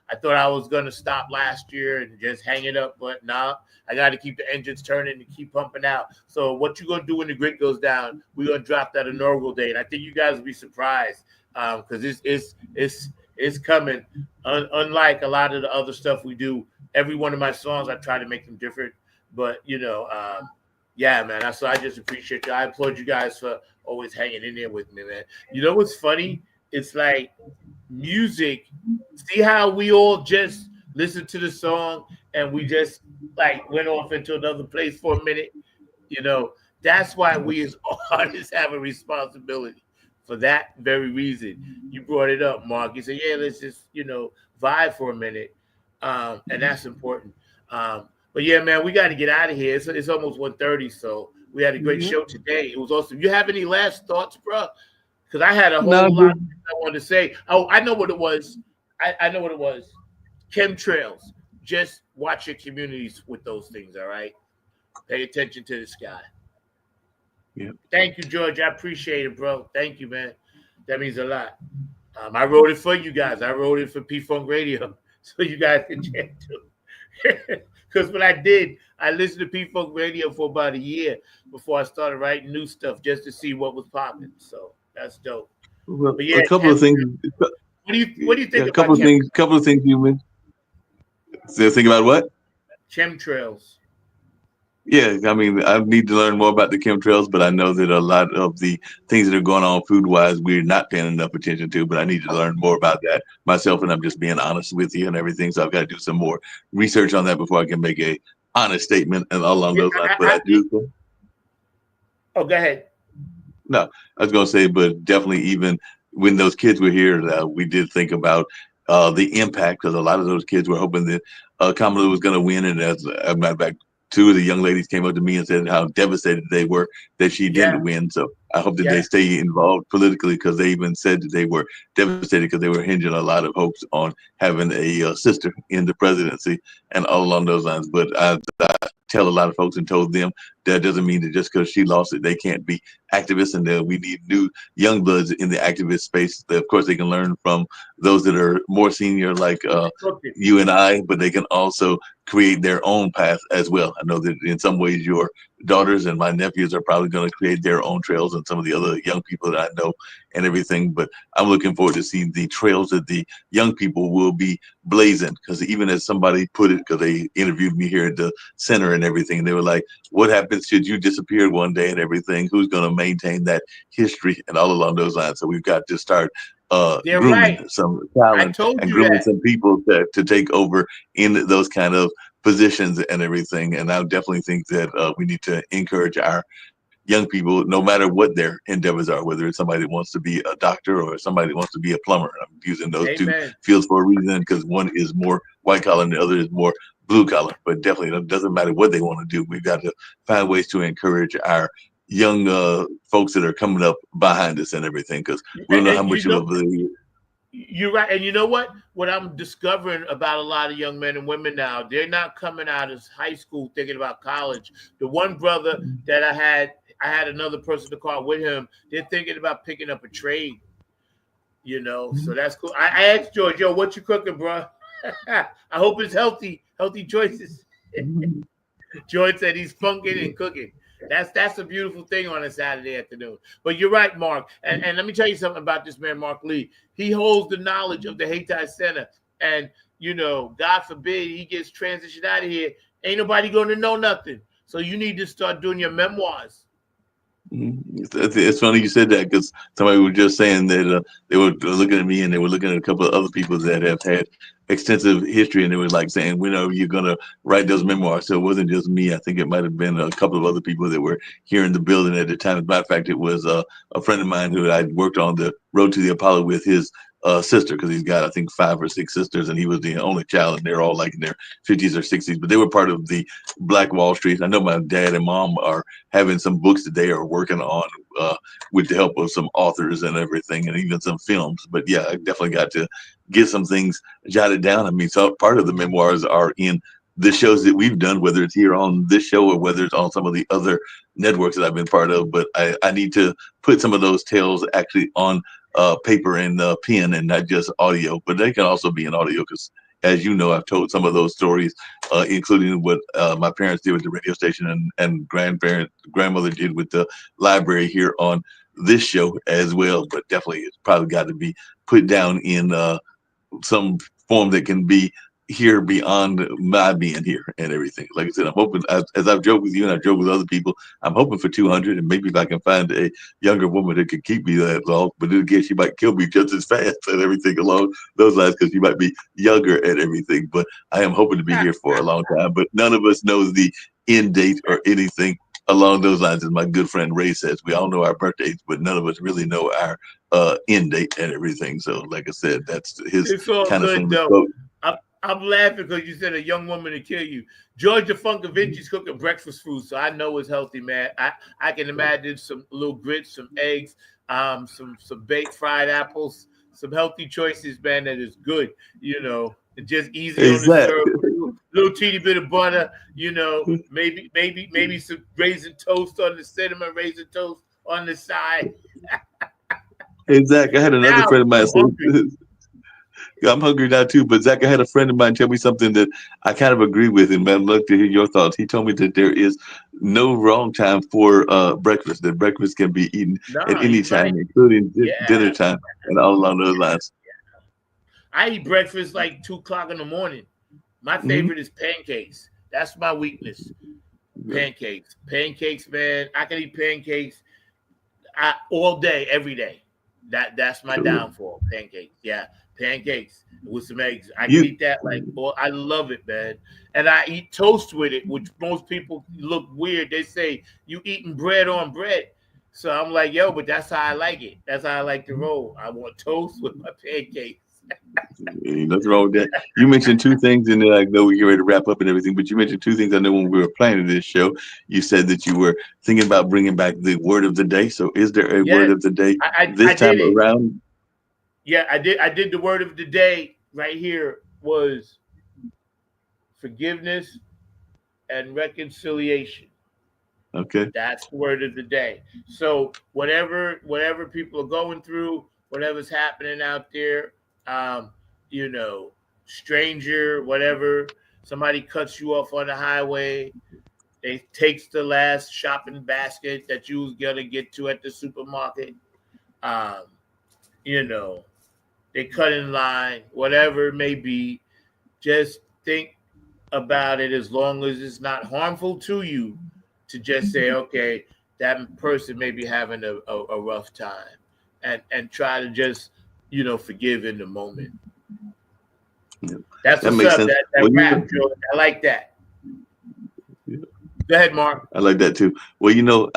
I thought I was gonna stop last year and just hang it up, but nah, I got to keep the engines turning and keep pumping out. So what you gonna do when the grid goes down? We're gonna drop that inaugural date. I think you guys will be surprised because it's coming. Unlike a lot of the other stuff we do, every one of my songs I try to make them different. But you know, yeah, man. So I just appreciate you. I applaud you guys for always hanging in there with me, man. You know what's funny? It's like music. See how we all just listened to the song and we just like went off into another place for a minute. You know, that's why we as artists have a responsibility for that very reason. You brought it up, Mark. You said, yeah, let's just, you know, vibe for a minute. And that's important. But yeah, man, we got to get out of here. It's almost 1:30, so we had a great show today. It was awesome. You have any last thoughts, bro? Because I had a whole lot of things I wanted to say. Oh, I know what it was. I know what it was. Chemtrails. Just watch your communities with those things, all right? Pay attention to the sky. Yeah. Thank you, George. I appreciate it, bro. Thank you, man. That means a lot. I wrote it for you guys. I wrote it for P-Funk Radio so you guys can check too. Because when I did, I listened to P-Funk Radio for about a year before I started writing new stuff just to see what was popping. So that's dope. Well, but yeah, a couple of things. What do you think a couple of things? Couple of things you mentioned. So think about what? Chemtrails. Yeah, I mean, I need to learn more about the chemtrails, but I know that a lot of the things that are going on food-wise, we're not paying enough attention to, but I need to learn more about that myself, and I'm just being honest with you and everything, so I've got to do some more research on that before I can make a honest statement and along those lines, but I do. Oh, go ahead. No, I was going to say, but definitely even when those kids were here, we did think about the impact because a lot of those kids were hoping that Kamala was going to win. And as a matter of fact, two of the young ladies came up to me and said how devastated they were that she Yeah, didn't win. So I hope that yeah. they stay involved politically because they even said that they were devastated because they were hinging a lot of hopes on having a sister in the presidency and all along those lines. But I tell a lot of folks and told them that doesn't mean that just because she lost it, they can't be activists, and that we need new young bloods in the activist space. That, of course, they can learn from those that are more senior, like Okay. you and I, but they can also create their own path as well. I know that in some ways your daughters and my nephews are probably going to create their own trails, and some of the other young people that I know and everything. But I'm looking forward to seeing the trails that the young people will be blazing. Because even as somebody put it, because they interviewed me here at the center and everything, they were like, "What happens should you disappear one day and everything? Who's going to maintain that history?" And all along those lines. So we've got to start They're grooming right. some I talent told and you grooming that. some people to take over in those kind of positions and everything. And I definitely think that we need to encourage our young people, no matter what their endeavors are, whether it's somebody that wants to be a doctor or somebody that wants to be a plumber. I'm using those two Amen. fields for a reason because one is more white collar and the other is more blue collar. But definitely, it doesn't matter what they want to do. We've got to find ways to encourage our young folks that are coming up behind us and everything because we don't know how And much you of know, a you're right. And you know what? What I'm discovering about a lot of young men and women now, they're not coming out of high school thinking about college. The one brother that I had another person to call with him. They're thinking about picking up a trade. So that's cool. I asked George, "Yo, what you cooking, bro?" I hope it's healthy choices. George said he's funking and cooking. That's a beautiful thing on a Saturday afternoon. But you're right, Mark. And let me tell you something about this man, Mark Lee. He holds the knowledge of the Hayti Center. And, God forbid he gets transitioned out of here. Ain't nobody going to know nothing. So you need to start doing your memoirs. It's funny you said that because somebody was just saying that they were looking at me and they were looking at a couple of other people that have had extensive history, and they were like saying, "When are you gonna write those memoirs?" So it wasn't just me. I think it might have been a couple of other people that were here in the building at the time. As a matter of fact, it was a friend of mine who I worked on the Road to the Apollo with his sister because he's got I think 5 or 6 sisters, and he was the only child, and they're all like in their 50s or 60s. But they were part of the Black Wall Street. I know my dad and mom are having some books that they are working on with the help of some authors and everything, and even some films. But yeah, I definitely got to get some things jotted down. I mean, so part of the memoirs are in the shows that we've done, whether it's here on this show or whether it's on some of the other networks that I've been part of. But I need to put some of those tales actually on paper and pen and not just audio, but they can also be in audio because, as you know, I've told some of those stories, including what my parents did with the radio station and grandmother did with the library here on this show as well. But definitely, it's probably got to be put down in some form that can be here beyond my being here and everything. Like I said, I'm hoping, as I've joked with you and I've joked with other people, I'm hoping for 200, and maybe if I can find a younger woman that could keep me that long, but then again, she might kill me just as fast and everything along those lines because she might be younger and everything. But I am hoping to be here for a long time, but none of us knows the end date or anything along those lines. As my good friend Ray says, we all know our birthdays, but none of us really know our end date and everything. So like I said, that's his It's all kind of good, famous though. quote. I'm laughing because you said a young woman to kill you. Georgia Funkavinci's cooking breakfast food, so I know it's healthy, man. I can imagine some little grits, some eggs, some baked fried apples, some healthy choices, man. That is good, just easy on the Exactly. syrup, little teeny bit of butter, maybe some raisin toast on the cinnamon raisin toast on the side. Exactly. I had another Now friend of mine I'm say, hungry. I'm hungry now too, but Zach, I had a friend of mine tell me something that I kind of agree with, and man, I'd love to hear your thoughts. He told me that there is no wrong time for breakfast, that breakfast can be eaten at Nah, any he's right. time, including dinner Yeah. time and all along those lines. I eat breakfast like 2 o'clock in the morning. My favorite is pancakes. That's my weakness. Pancakes, man. I can eat pancakes all day, every day. That's my downfall. Pancakes, yeah, pancakes with some eggs. I can eat that I love it, man. And I eat toast with it, which most people look weird. They say you eating bread on bread. So I'm like, yo, but that's how I like it. That's how I like to roll. I want toast with my pancakes. Ain't nothing wrong with that. You mentioned two things, and then I know we're ready to wrap up and everything, but you mentioned two things. I know when we were planning this show, you said that you were thinking about bringing back the word of the day. So is there a word of the day this time around? Yeah, I did the word of the day right here was forgiveness and reconciliation. Okay. That's the word of the day. So whatever people are going through, whatever's happening out there, you know, stranger, whatever, somebody cuts you off on the highway, they takes the last shopping basket that you was gonna get to at the supermarket, you know, they cut in line, whatever it may be, just think about it as long as it's not harmful to you to just say, okay, that person may be having a rough time and try to just, you know, forgive in the moment. Yeah. That's That what's makes up. sense. That Well, rap, Joe. I like that. Yeah. Go ahead, Mark. I like that too. Well, you know,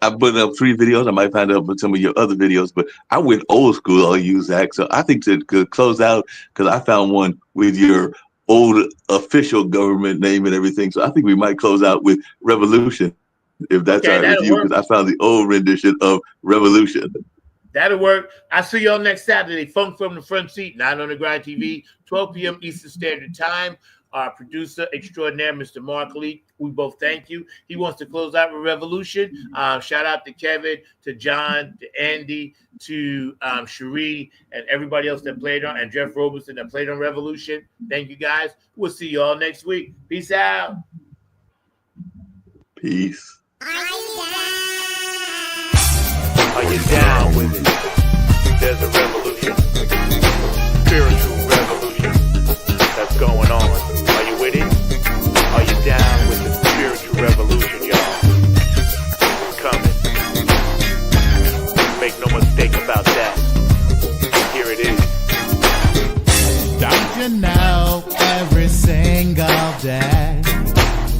I put up 3 videos. I might find out with some of your other videos, but I went old school on you, Zach. So I think to close out, because I found one with your old official government name and everything. So I think we might close out with Revolution, if that's all right with you, because I found the old rendition of Revolution. That'll work. I'll see y'all next Saturday. Funk from the Front Seat, 9 on the Grind TV, 12 p.m. Eastern Standard Time. Our producer extraordinaire, Mr. Mark Lee, we both thank you. He wants to close out with Revolution. Shout out to Kevin, to John, to Andy, to Cherie, and everybody else that played on, and Jeff Robertson that played on Revolution. Thank you, guys. We'll see y'all next week. Peace out. Peace. Are you down with it? There's a revolution, spiritual revolution that's going on. Are you with it? Are you down with the spiritual revolution, y'all? It's coming. Make no mistake about that. Here it is. Don't you know every single day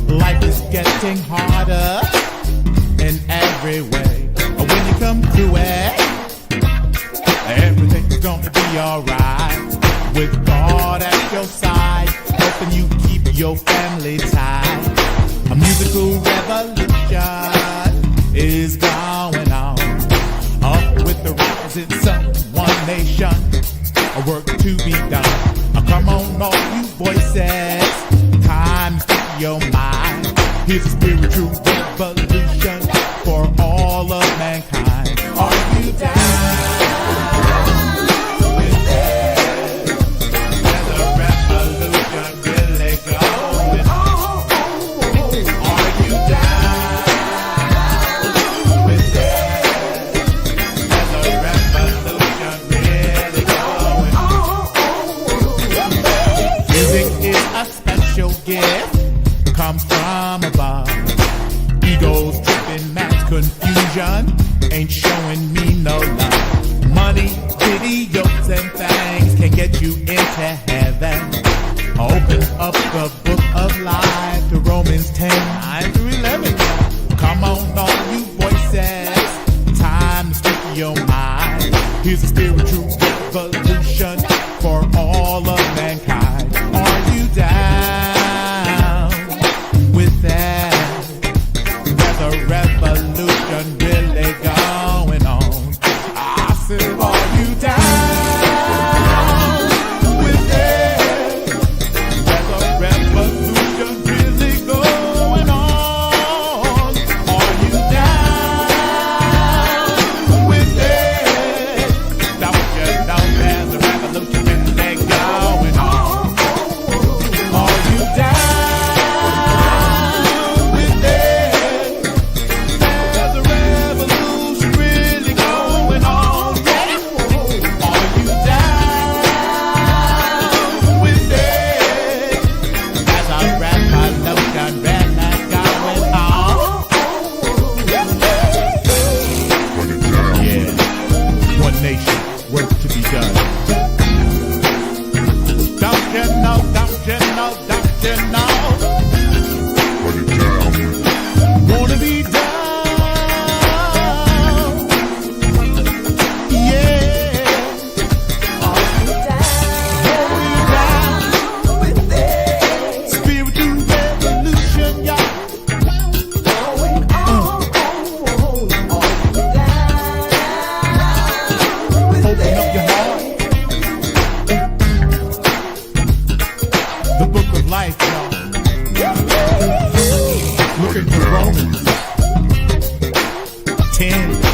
life is getting harder in every way? When you come through it, everything's gonna be alright. With God at your side, helping you keep your family tight. A musical revolution is going on. Up with the rising sun, one nation, a work to be done. Come on, all you voices, time to your mind. Here's a spiritual revolution for all of mankind. Are you down with it? There's a revolution really going on. Are you down with it? There's a revolution really going on. Music is a special gift, comes from above. Egos tripping, mass confusion, ain't showing me no love. Money, videos, and things can get you into heaven. Open up the book of life to Romans 10:9-11. Come on, all you voices, time to speak your mind. Here's a spiritual revolution for all of mankind. Are you down with that? There's a revolution really going on. I said, are you down with it? There's a revolution really going on. Are you down with it? Don't you know there's a revolution really going on? Are you down with it? There's a revolution 10.